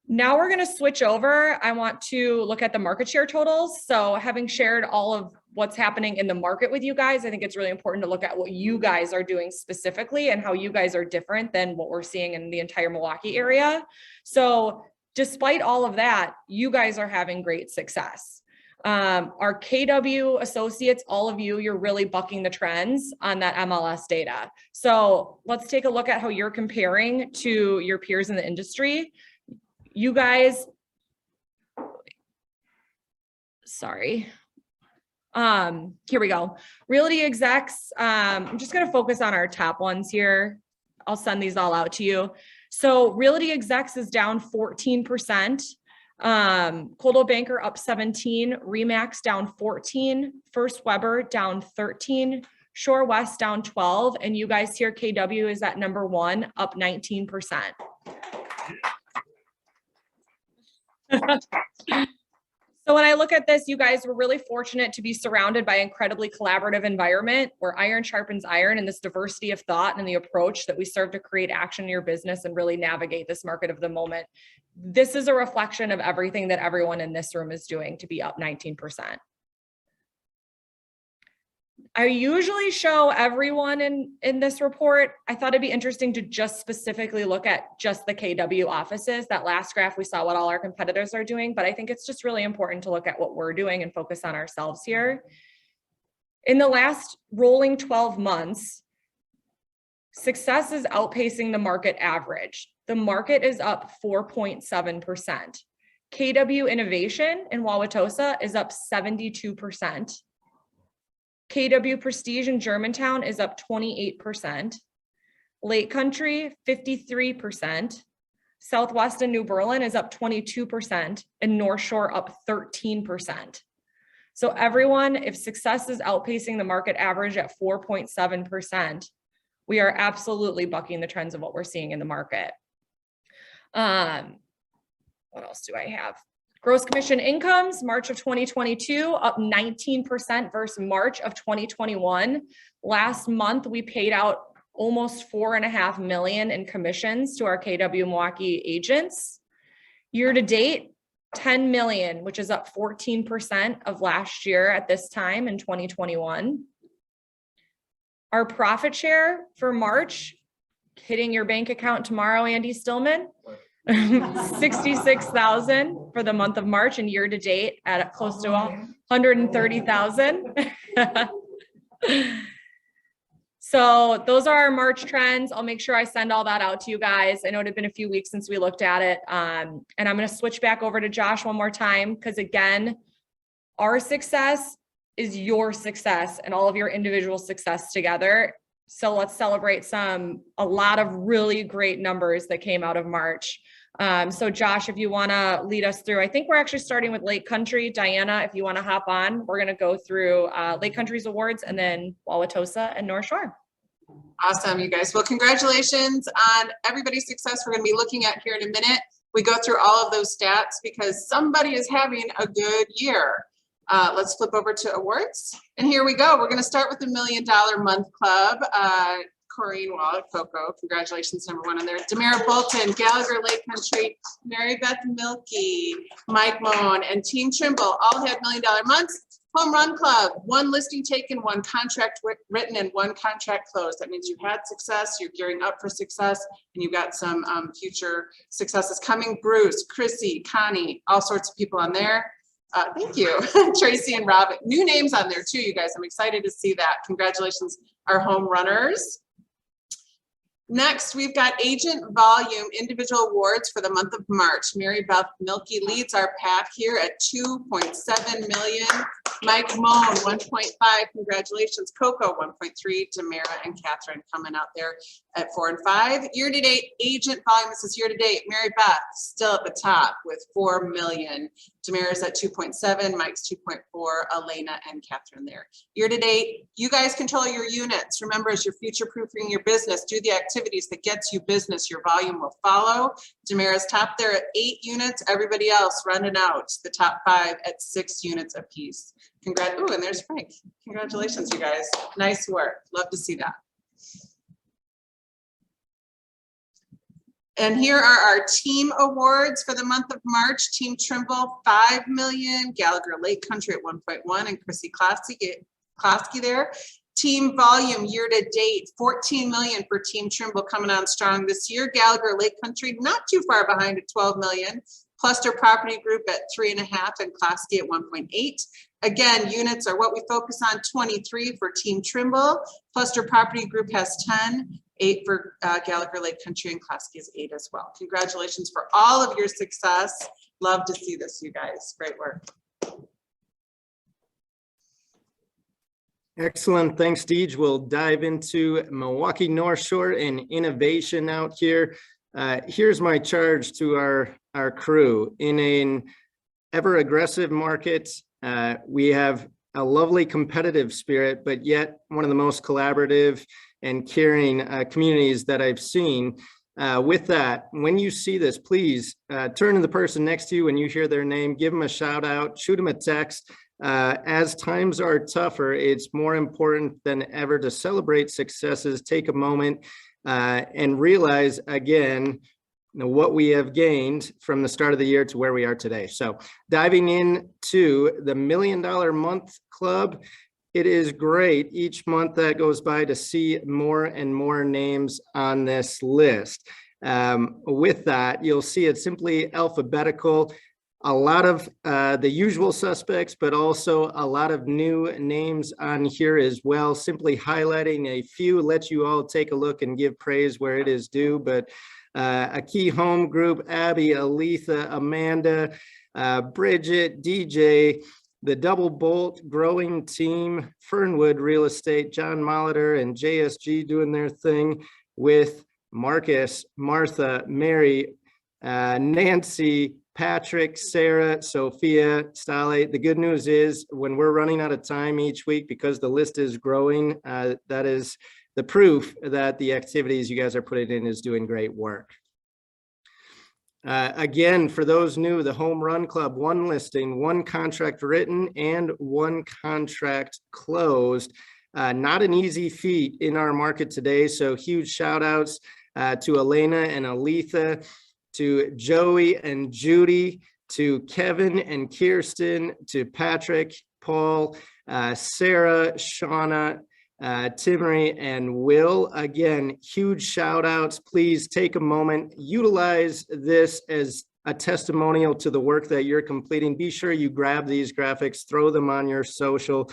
Now we're going to switch over. I want to look at the market share totals. So having shared all of what's happening in the market with you guys, I think it's really important to look at what you guys are doing specifically and how you guys are different than what we're seeing in the entire Milwaukee area. So despite all of that, you guys are having great success. Our KW associates, all of you, you're really bucking the trends on that MLS data. So let's take a look at how you're comparing to your peers in the industry. You guys, sorry. Here we go. Realty execs. I'm just going to focus on our top ones here. I'll send these all out to you. So realty execs is down 14%. Coldwell Banker up 17, Remax down 14, First Weber down 13, Shore West down 12, and you guys here, KW is at number 1, up 19%. So when I look at this, you guys were really fortunate to be surrounded by an incredibly collaborative environment where iron sharpens iron, and this diversity of thought and the approach that we serve to create action in your business and really navigate this market of the moment. This is a reflection of everything that everyone in this room is doing to be up 19%. I usually show everyone in this report. I thought it'd be interesting to just specifically look at just the KW offices. That last graph, we saw what all our competitors are doing, but I think it's just really important to look at what we're doing and focus on ourselves here. In the last rolling 12 months, success is outpacing the market average. The market is up 4.7%. KW Innovation in Wauwatosa is up 72%. KW Prestige in Germantown is up 28%. Lake Country, 53%. Southwest and New Berlin is up 22%, and North Shore up 13%. So everyone, if success is outpacing the market average at 4.7%, we are absolutely bucking the trends of what we're seeing in the market. What else do I have? Gross commission incomes, March of 2022, up 19% versus March of 2021. Last month, we paid out almost $4.5 million in commissions to our KW Milwaukee agents. Year to date, $10 million, which is up 14% of last year at this time in 2021. Our profit share for March, hitting your bank account tomorrow, Andy Stillman, 66,000 for the month of March, and year to date at close to 130,000. So those are our March trends. I'll make sure I send all that out to you guys. I know it had been a few weeks since we looked at it. And I'm going to switch back over to Josh one more time, because again, our success is your success and all of your individual success together. So let's celebrate a lot of really great numbers that came out of March. So Josh, if you want to lead us through, I think we're actually starting with Lake Country. Diana, if you want to hop on, we're going to go through Lake Country's awards and then Wauwatosa and North Shore. Awesome, you guys. Well, congratulations on everybody's success. We're going to be looking at here in a minute. We go through all of those stats because somebody is having a good year. Let's flip over to awards. And here we go. We're going to start with the $1 Million Month Club. Corrine Wallach, Coco, congratulations, #1 on there. Demara Bolton, Gallagher Lake Country, Mary Beth Milkey, Mike Moan, and Team Trimble all had $1 Million months. Home Run Club, 1 listing taken, 1 contract written, and 1 contract closed. That means you had success, you're gearing up for success, and you've got some future successes coming. Bruce, Chrissy, Connie, all sorts of people on there. Thank you, Tracy and Robin. New names on there too, you guys. I'm excited to see that. Congratulations, our home runners. Next, we've got agent volume individual awards for the month of March. Mary Beth Milky leads our pack here at 2.7 million. Mike Moan, 1.5. Congratulations. Coco, 1.3. Tamara and Catherine coming out there at 4 and 5. Year-to-date agent volume, this is year-to-date. Mary Beth still at the top with 4 million. Tamara's at 2.7. Mike's 2.4. Elena and Catherine there. Year-to-date, you guys control your units. Remember, as you're future-proofing your business, do the activities that gets you business. Your volume will follow. Tamara's top there at 8 units. Everybody else running out the top 5 at 6 units apiece. Congrats. Oh, and there's Frank. Congratulations, you guys. Nice work. Love to see that. And here are our team awards for the month of March. Team Trimble, 5 million. Gallagher Lake Country at 1.1. And Chrissy Klosky there. Team volume year to date, 14 million for Team Trimble coming on strong this year. Gallagher Lake Country, not too far behind at 12 million. Cluster Property Group at 3.5 and Klosky at 1.8. Again, units are what we focus on, 23 for Team Trimble. Cluster Property Group has 10, 8 for Gallagher Lake Country, and Klosky is 8 as well. Congratulations for all of your success. Love to see this, you guys. Great work. Excellent. Thanks, Deej. We'll dive into Milwaukee North Shore and innovation out here. Here's my charge to our crew. In an ever aggressive market, we have a lovely competitive spirit, but yet one of the most collaborative and caring communities that I've seen. With that, when you see this, please turn to the person next to you when you hear their name, give them a shout out, shoot them a text. As times are tougher, it's more important than ever to celebrate successes, take a moment and realize again, what we have gained from the start of the year to where we are today. So diving into the $1 Million Month Club, it is great each month that goes by to see more and more names on this list. With that, you'll see it's simply alphabetical. A lot of the usual suspects, but also a lot of new names on here as well. Simply highlighting a few, let you all take a look and give praise where it is due. But a key home group, Abby, Aletha, Amanda, Bridget, DJ, the Double Bolt growing team, Fernwood Real Estate, John Molitor and JSG doing their thing with Marcus, Martha, Mary, Nancy, Patrick, Sarah, Sophia, Stale. The good news is when we're running out of time each week because the list is growing, that is the proof that the activities you guys are putting in is doing great work. Again, for those new, the Home Run Club, 1 listing, 1 contract written, and 1 contract closed. Not an easy feat in our market today. So huge shout outs to Elena and Aletha, to Joey and Judy, to Kevin and Kirsten, to Patrick, Paul, Sarah, Shauna, Timmery, and Will. Again, huge shout outs. Please take a moment, utilize this as a testimonial to the work that you're completing. Be sure you grab these graphics, throw them on your social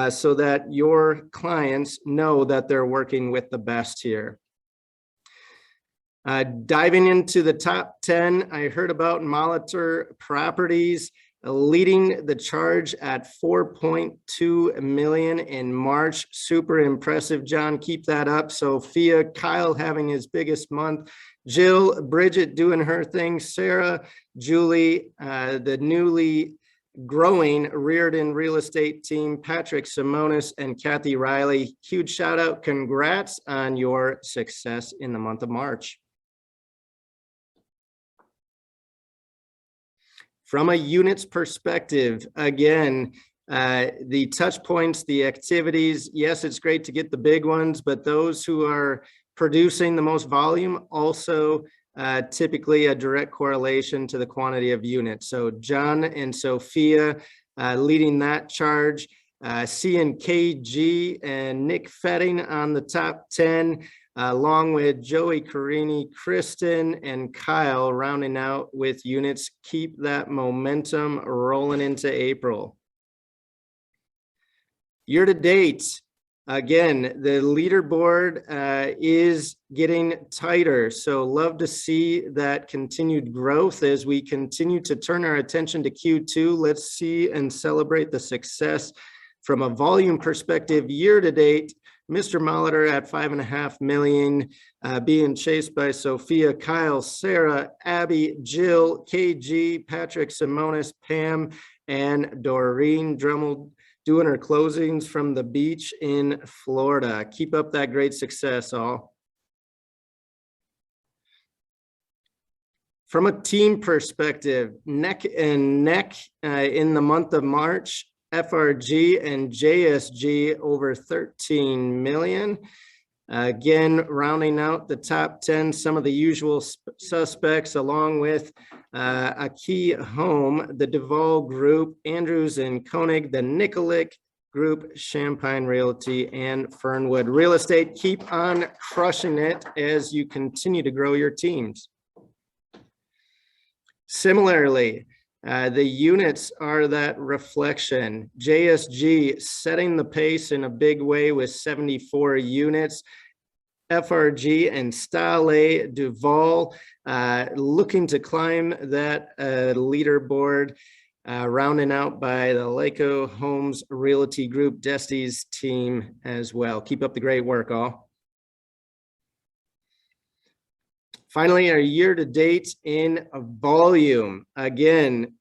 so that your clients know that they're working with the best here. Diving into the top 10, I heard about Molitor Properties leading the charge at 4.2 million in March. Super impressive, John. Keep that up. Sophia, Kyle having his biggest month. Jill, Bridget doing her thing. Sarah, Julie, the newly growing Reardon Real Estate team, Patrick Simonis and Kathy Riley. Huge shout out. Congrats on your success in the month of March. From a units perspective, again, the touch points, the activities, yes, it's great to get the big ones, but those who are producing the most volume also typically a direct correlation to the quantity of units. So John and Sophia, leading that charge. Seeing KG and Nick Fetting on the top 10, along with Joey Carini, Kristen, and Kyle rounding out with units. Keep that momentum rolling into April. Year to date, again, the leaderboard is getting tighter. So love to see that continued growth as we continue to turn our attention to Q2. Let's see and celebrate the success from a volume perspective. Year to date, Mr. Molitor at 5.5 million, being chased by Sophia, Kyle, Sarah, Abby, Jill, KG, Patrick, Simonis, Pam, and Doreen Drummond, doing her closings from the beach in Florida. Keep up that great success, all. From a team perspective, neck and neck in the month of March, FRG and JSG over 13 million. Again, rounding out the top 10, some of the usual suspects, along with a key home, the Duvall Group, Andrews and Koenig, the Nikolic Group, Champagne Realty, and Fernwood Real Estate. Keep on crushing it as you continue to grow your teams. Similarly, the units are that reflection. JSG setting the pace in a big way with 74 units. FRG and Stale Duval looking to climb that leaderboard, rounding out by the Laco Homes Realty Group, Desty's team as well. Keep up the great work, all. Finally, our year-to-date in volume. Again,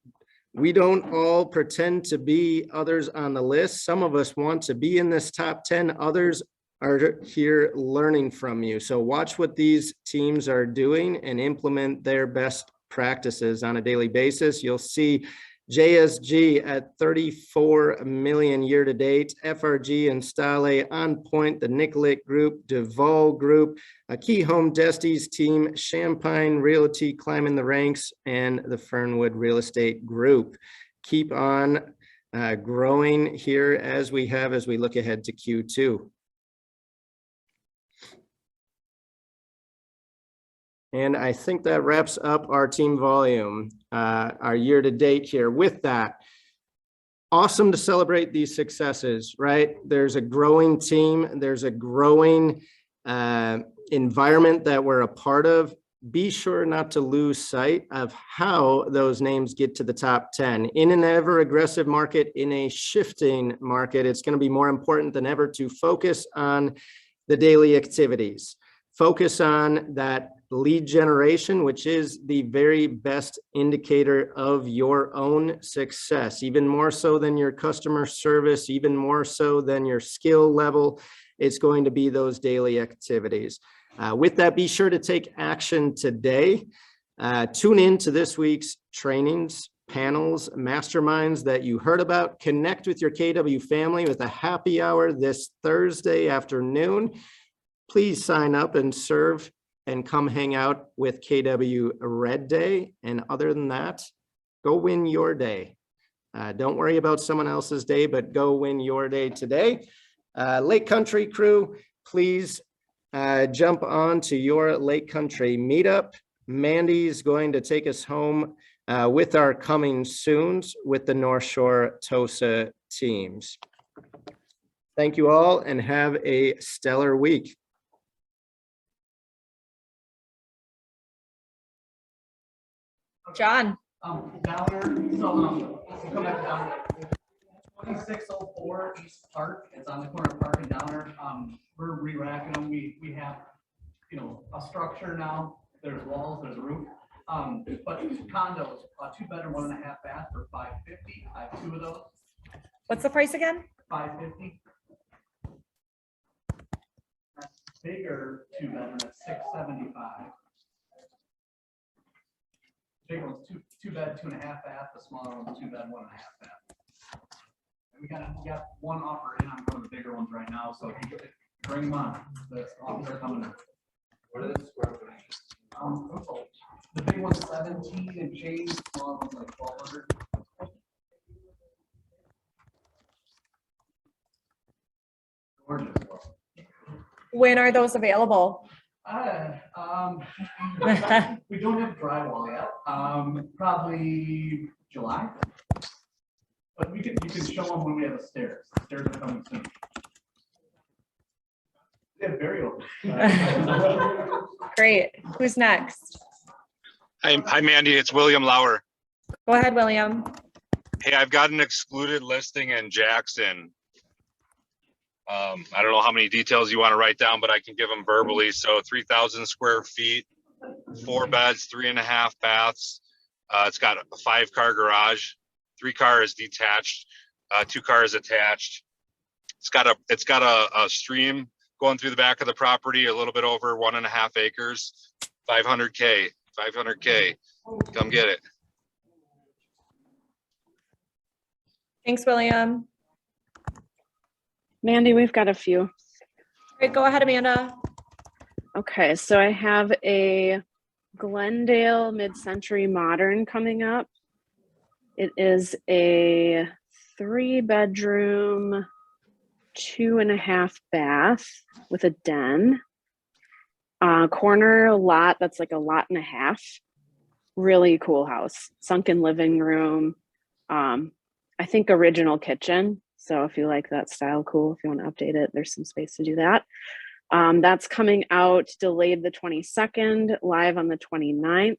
we don't all pretend to be others on the list. Some of us want to be in this top 10. Others are here learning from you. So watch what these teams are doing and implement their best practices on a daily basis. You'll see JSG at 34 million year to date, FRG and Stale on point, the Nikolic Group, Duvall Group, a Key Home Desty's team, Champagne Realty climbing the ranks, and the Fernwood Real Estate Group. Keep on growing here as we look ahead to Q2. And I think that wraps up our team volume, our year to date here. With that, awesome to celebrate these successes, right? There's a growing team. There's a growing environment that we're a part of. Be sure not to lose sight of how those names get to the top 10. In an ever aggressive market, in a shifting market, it's going to be more important than ever to focus on the daily activities. Focus on that lead generation, which is the very best indicator of your own success, even more so than your customer service, even more so than your skill level. It's going to be those daily activities. With that, be sure to take action today. Tune in to this week's trainings, panels, masterminds that you heard about. Connect with your KW family with a happy hour this Thursday afternoon. Please sign up and serve and come hang out with KW Red Day. And other than that, go win your day. Don't worry about someone else's day, but go win your day today. Lake Country crew, please jump on to your Lake Country meetup. Mandy's going to take us home with our coming soons with the North Shore TOSA teams. Thank you all and have a stellar week. John. Downer, so come back down. 2604 East Park. It's on the corner of Park and Downer. We're re-racking them. We have, a structure now. There's walls, there's a roof. But condos, 2-bedroom, 1.5 bath for $550. I have 2 of those. What's the price again? $550. That's bigger 2-bedroom at $675. Big one's 2-bed, 2.5 bath. The smaller one's 2-bed, 1.5 bath. And we got one offer in on one of the bigger ones right now. So if you bring them on, the offers are coming in. What are the square footage? The big one's 17 and change. The small one's like 1,200. When are those available? We don't have drywall yet. Probably July. But you can show them when we have the stairs. The stairs are coming soon. Yeah, very open. Great. Who's next? Hi, Mandy. It's William Lauer. Go ahead, William. Hey, I've got an excluded listing in Jackson. I don't know how many details you want to write down, but I can give them verbally. So 3,000 square feet, 4 beds, 3.5 baths. It's got a 5-car garage, 3 cars detached, 2 cars attached. It's got a stream going through the back of the property, a little bit over 1.5 acres, 500K. Come get it. Thanks, William. Mandy, we've got a few. Great, go ahead, Amanda. Okay, so I have a Glendale mid-century modern coming up. It is a 3-bedroom, 2.5 bath with a den. Corner lot that's like a lot and a half. Really cool house. Sunken living room. I think original kitchen. So if you like that style, cool. If you want to update it, there's some space to do that. That's coming out delayed the 22nd, live on the 29th.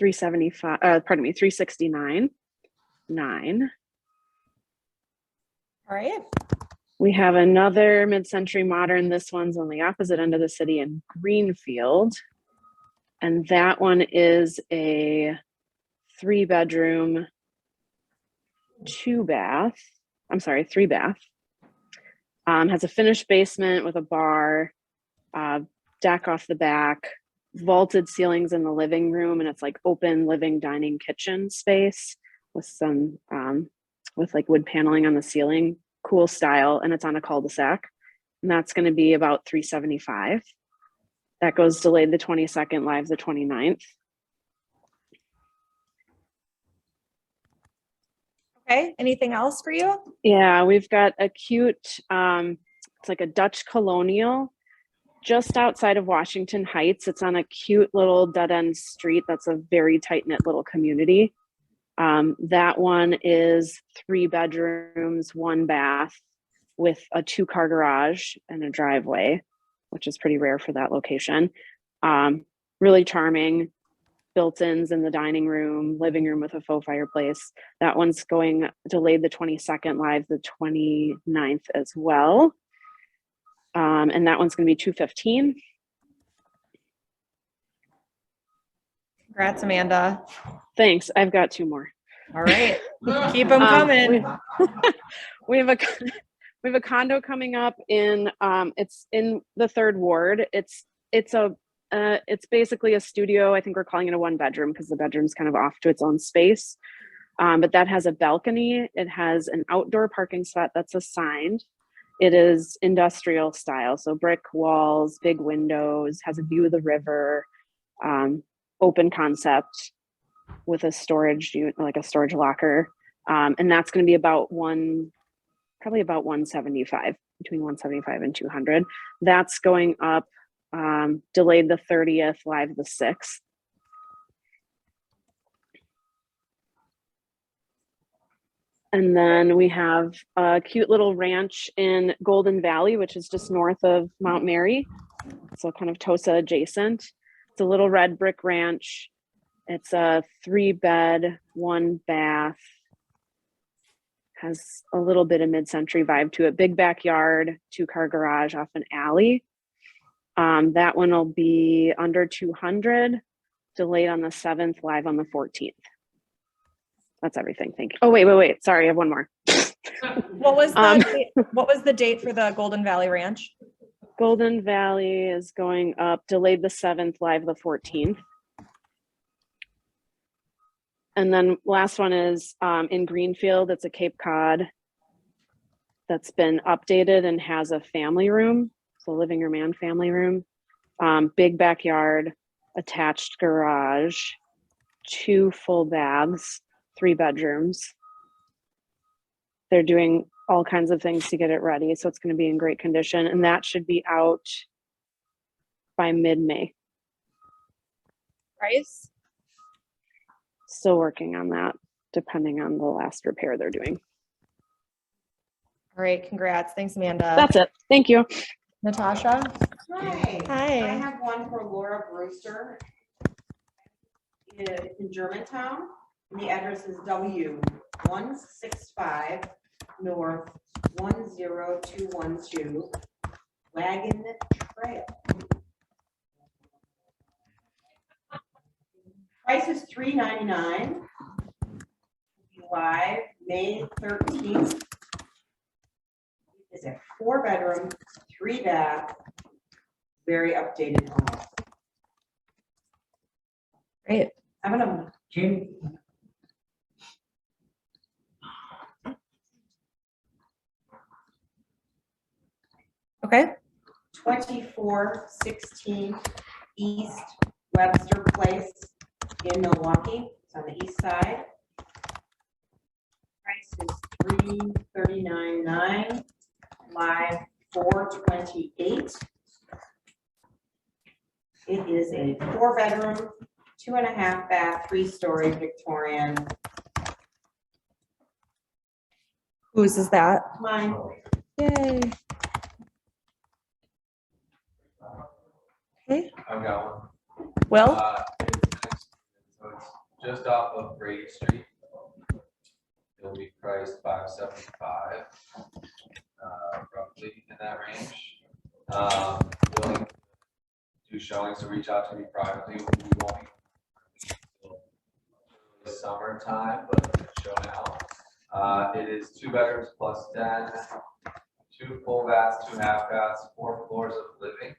369.9. All right. We have another mid-century modern. This one's on the opposite end of the city in Greenfield. And that one is a 3-bedroom, 3 bath. Has a finished basement with a bar, deck off the back, vaulted ceilings in the living room, and it's like open living, dining, kitchen space with some with like wood paneling on the ceiling. Cool style, and it's on a cul-de-sac. And that's going to be about 375. That goes delayed the 22nd, live the 29th. Okay, anything else for you? Yeah, we've got a cute, it's like a Dutch colonial just outside of Washington Heights. It's on a cute little dead-end street that's a very tight-knit little community. That one is 3 bedrooms, 1 bath with a 2-car garage and a driveway, which is pretty rare for that location. Really charming. Built-ins in the dining room, living room with a faux fireplace. That one's going delayed the 22nd, live the 29th as well. And that one's going to be 215. Congrats, Amanda. Thanks. I've got 2 more. All right. Keep them coming. We have a condo coming up in it's in the 3rd ward. It's basically a studio. I think we're calling it a 1-bedroom because the bedroom's kind of off to its own space. But that has a balcony. It has an outdoor parking spot that's assigned. It is industrial style. So brick walls, big windows, has a view of the river, open concept with a storage unit, like a storage locker. And that's going to be probably about 175, between 175 and 200. That's going up delayed the 30th, live the 6th. And then we have a cute little ranch in Golden Valley, which is just north of Mount Mary. So kind of Tosa adjacent. It's a little red brick ranch. It's a 3-bed, 1 bath. Has a little bit of mid-century vibe to it. Big backyard, 2-car garage off an alley. That one will be under 200, delayed on the 7th, live on the 14th. That's everything. Thank you. Oh, wait. Sorry, I have one more. What was the date for the Golden Valley Ranch? Golden Valley is going up, delayed the 7th, live the 14th. And then last one is in Greenfield. It's a Cape Cod that's been updated and has a family room. So living room and family room. Big backyard, attached garage, 2 full baths, 3 bedrooms. They're doing all kinds of things to get it ready. So it's going to be in great condition, and that should be out by mid-May. Price? Still working on that, depending on the last repair they're doing. All right, congrats. Thanks, Amanda. That's it. Thank you. Natasha? Hi. Hi. I have one for Laura Brewster. It's in Germantown, and the address is W165 North 10212 Wagon Trail. Price is $3.99. Live May 13th. It's a 4-bedroom, 3-bath, very updated home. Great. I'm gonna. Okay. 2416 East Webster Place in Milwaukee. It's on the east side. Price is $339.9. Live $428. It is a 4-bedroom, 2.5-bath, 3-story Victorian. Whose is that? Mine. Yay. Okay. I've got one. Will? So it's just off of Brady Street. It'll be priced $575, roughly in that range. Willing to do showings, so reach out to me privately. We won't be until summertime, but show now. It is 2 bedrooms plus den, 2 full baths, 2 half baths, 4 floors of living,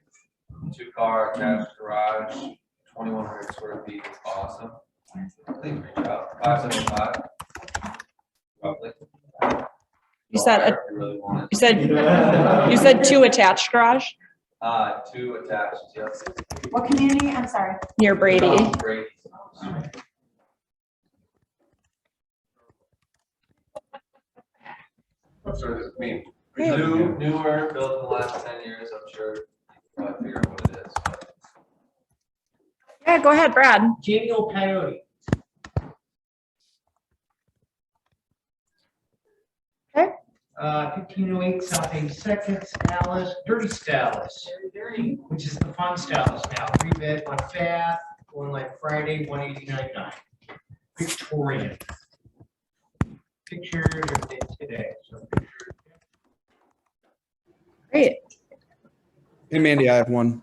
2-car attached garage, 2,100 square feet. It's awesome. Please reach out. 575. Roughly. You said If you really want it. you said 2 attached garage 2 attached. Yes. What community? I'm sorry. near Brady. Brady. What sort of mean? Newer, built in the last 10 years. I'm sure you can probably figure out what it is. Yeah, go ahead, Brad. Jingle Coyote. Okay. 1508 South 82nd, Dallas, Dirty Dallas, which is the fun Dallas now. 3-bed, 1 bath, going like Friday, $189.9. Victorian. Pictures are today. So pictures. Great. Hey, Mandy, I have one.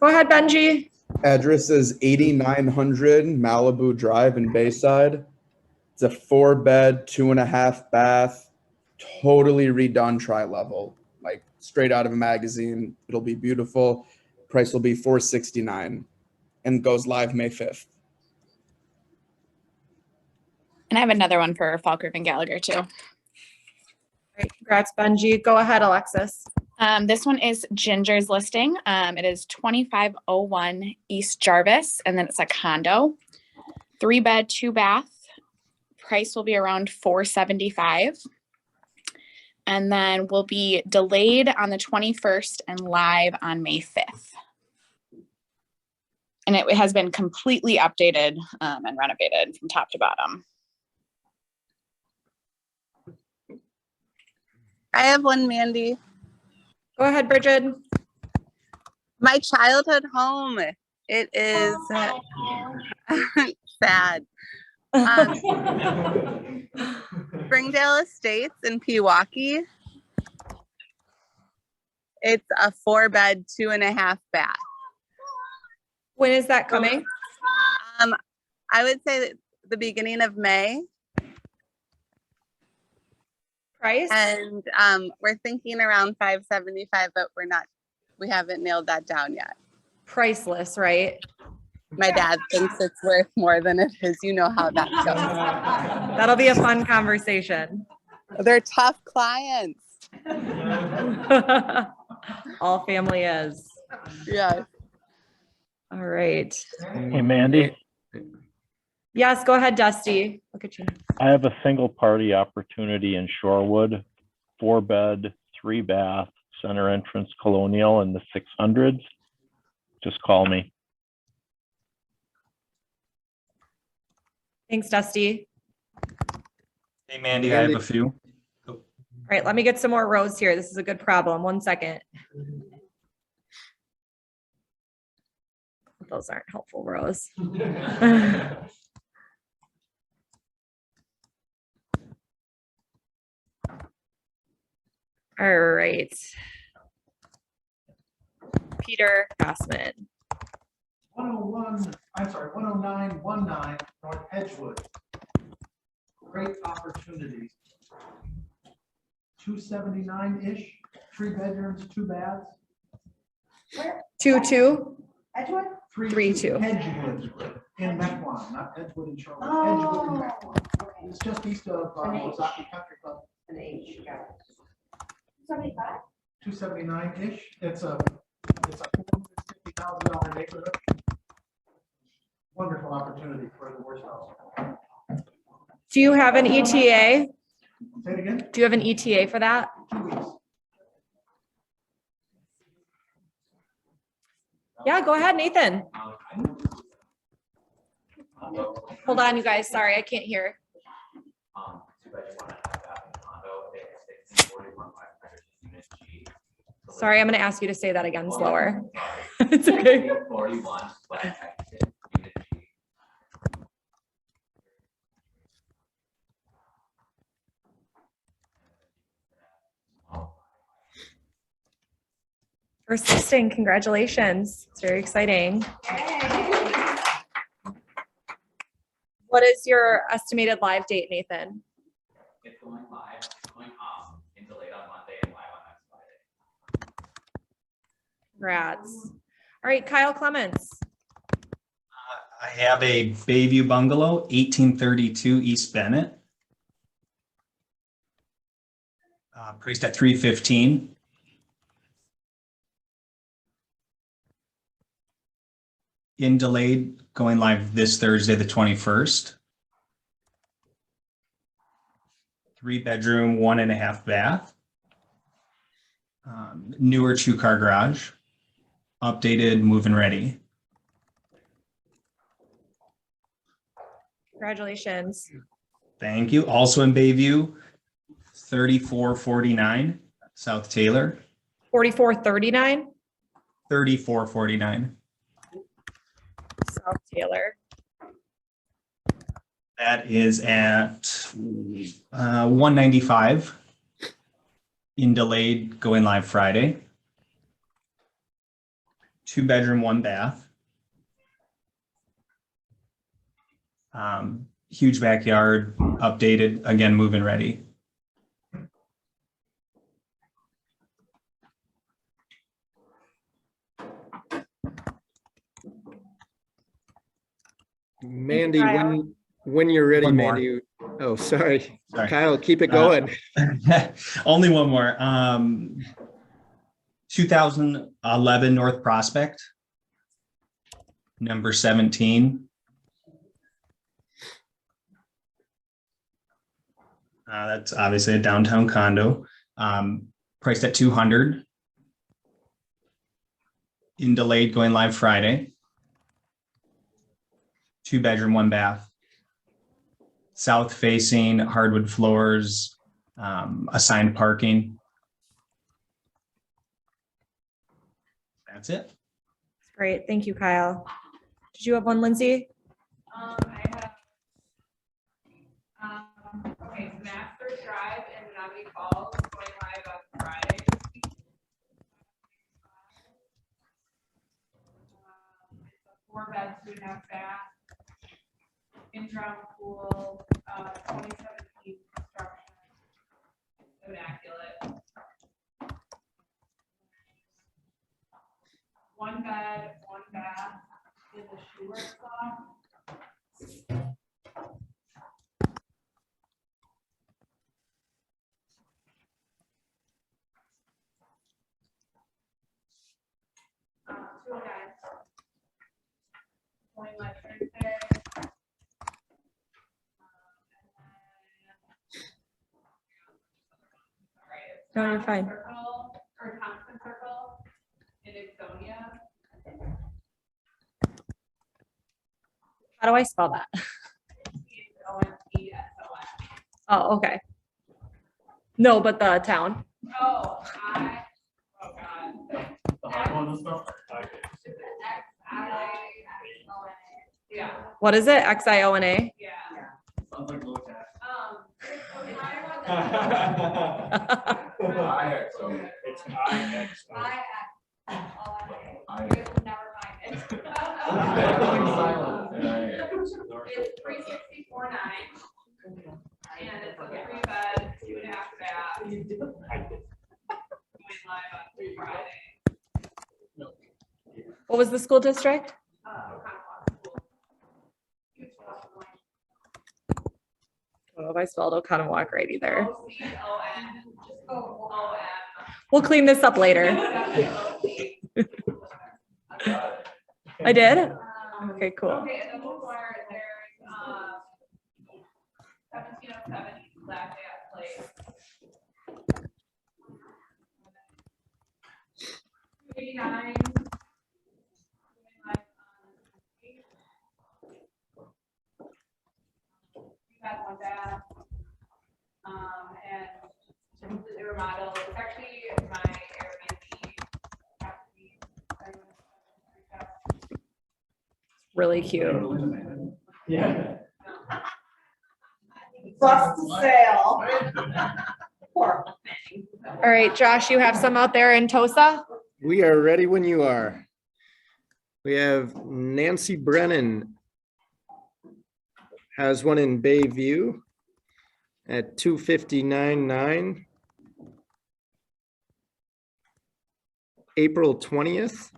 Go ahead, Benji. Address is 8900 Malibu Drive in Bayside. It's a 4-bed, 2.5 bath, totally redone tri-level, like straight out of a magazine. It'll be beautiful. Price will be $469 and goes live May 5th. And I have another one for Falk Riven Gallagher too. Great. Congrats, Benji. Go ahead, Alexis. This one is Ginger's listing. It is 2501 East Jarvis, and then it's a condo, 3-bed, 2-bath. Price will be around $475. And then will be delayed on the 21st and live on May 5th. And it has been completely updated and renovated from top to bottom. I have one, Mandy. Go ahead, Bridget. My childhood home. It is sad. Springdale Estates in Pewaukee. It's a 4-bed, 2.5 bath. When is that coming? I would say that the beginning of May. Price? And we're thinking around $575, but we haven't nailed that down yet. Priceless, right? My dad thinks it's worth more than it is. You know how that goes. That'll be a fun conversation. They're tough clients. All family is. Yeah. All right. Hey, Mandy. Yes, go ahead, Dusty. Look at you. I have a single party opportunity in Shorewood, 4-bed, 3-bath, center entrance colonial in the 600s. Just call me. Thanks, Dusty. Hey, Mandy, I have a few. All right, let me get some more rows here. This is a good problem. 1 second. Those aren't helpful rows. All right. Peter Gossman. 109, 19 North Edgewood. Great opportunity. 279-ish, 3 bedrooms, 2 baths. Where? 2-2. Edgewood? 3-2. Edgewood in Mequon, not Edgewood in Charlotte. Oh. Edgewood in Mequon. It's just east of Ozaki Country Club. An H, got it. 75? 279-ish. It's a $450,000 neighborhood. Wonderful opportunity for the worst house. Do you have an ETA? Say it again. Do you have an ETA for that? 2 weeks. Yeah, go ahead, Nathan. Hold on, you guys. Sorry, I can't hear. Sorry, I'm going to ask you to say that again slower. It's okay. First listing, congratulations. It's very exciting. What is your estimated live date, Nathan? It's going live. It's going in delayed on Monday and live on next Friday. Congrats. All right, Kyle Clements. I have a Bayview bungalow, 1832 East Bennett. Priced at $315,000. In delayed, going live this Thursday, the 21st. 3-bedroom, 1.5 bath. Newer 2-car garage. Updated, move-in ready. Congratulations. Thank you. Also in Bayview, 3449 South Taylor. 4439? 3449. South Taylor. That is at 195 in delayed, going live Friday. 2-bedroom, 1 bath. Huge backyard, updated, again, move-in ready. Mandy, when you're ready, One more. Mandy. Oh, sorry. Sorry. Kyle, keep it going. Only one more. 2011 North Prospect, number 17. That's obviously a downtown condo, priced at $200,000. In delayed, going live Friday. 2-bedroom, 1 bath. South facing, hardwood floors, assigned parking. That's it. Great. Thank you, Kyle. Did you have one, Lindsay? I have, okay, Master Drive in Menominee Falls going live on Friday. It's a 4-bed, 2.5 bath, in-ground pool, 2017 construction, immaculate. 1 bed, 1 bath in the Schuler spot. No, you're fine. Circle, or Thompson Circle in Ixonia. How do I spell that? Oh, okay. No, but the town. Oh, oh God. Yeah. What is it? XIONA? Yeah. Sounds like low tax. It's It's 364.9. And it's a 3-bed, 2.5 bath. Going live on Friday. What was the school district? I don't know if I spelled Oconomowoc right either. We'll clean this up later. I did? Okay, cool. Okay, and then there's 1707 Lafayette Place. 289. Had one bath, and completely remodeled. It's actually my Airbnb. Really cute. Yeah. Bust the sale. All right, Josh, you have some out there in Tosa? We are ready when you are. We have Nancy Brennan has one in Bayview at 259.9. April 20th.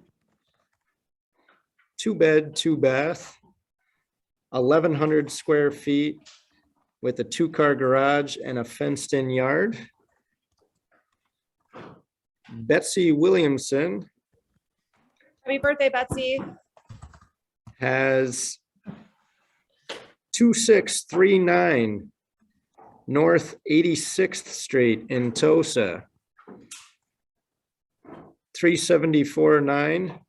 2-bed, 2-bath, 1,100 square feet with a 2-car garage and a fenced-in yard. Betsy Williamson Happy birthday, Betsy. has 2639 North 86th Street in Tosa. 374.9.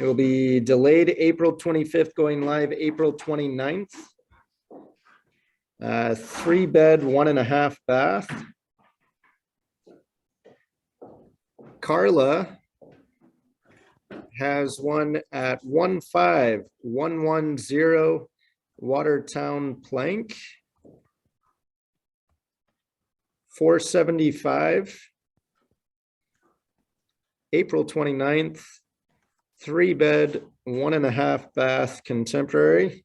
It will be delayed April 25th, going live April 29th. 3-bed, 1.5 bath. Carla has one at 15110 Watertown Plank. 475. April 29th. 3-bed, 1.5 bath contemporary.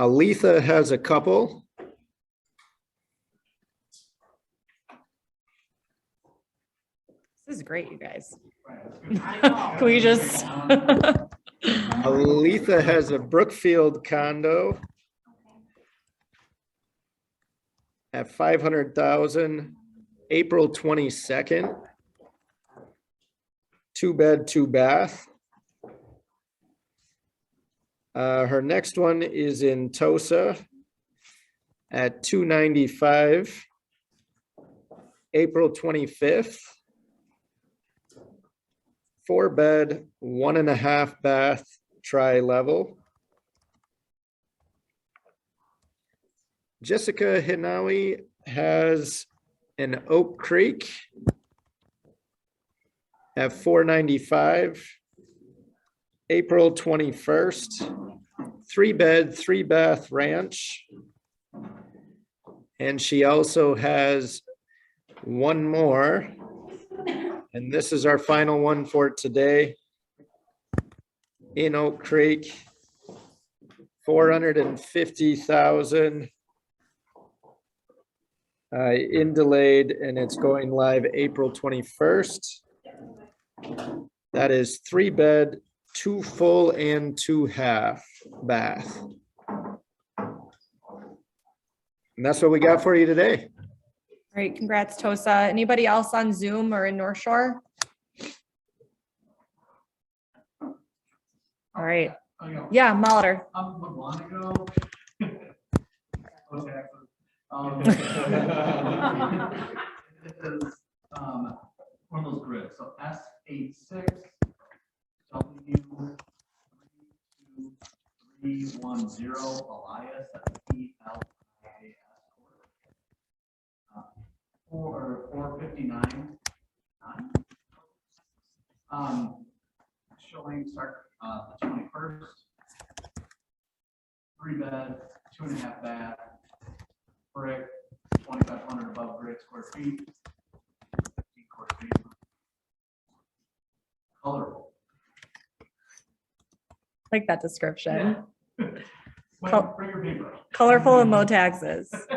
Aletha has a couple. This is great, you guys. Can we just? Aletha has a Brookfield condo at 500,000, April 22nd. 2-bed, 2-bath. Her next one is in Tosa at 295, April 25th. 4-bed, 1.5 bath, tri-level. Jessica Hinawi has an Oak Creek at 495, April 21st, 3-bed, 3-bath ranch. And she also has one more, and this is our final one for today, in Oak Creek, 450,000 in delayed, and it's going live April 21st. That is 3-bed, 2 full and 2 half bath. And that's what we got for you today. All right, congrats, Tosa. Anybody else on Zoom or in North Shore? All right. Yeah, Molitor. Would want to go. It is one of those grids, so S86 W310 Elias, that's ELIAS. 459. Showing start the 21st. 3-bed, 2.5 bath, brick, 2,500 above grade square feet. 15 course basement. Colorful. Like that description. Bring your paper. Colorful and low taxes.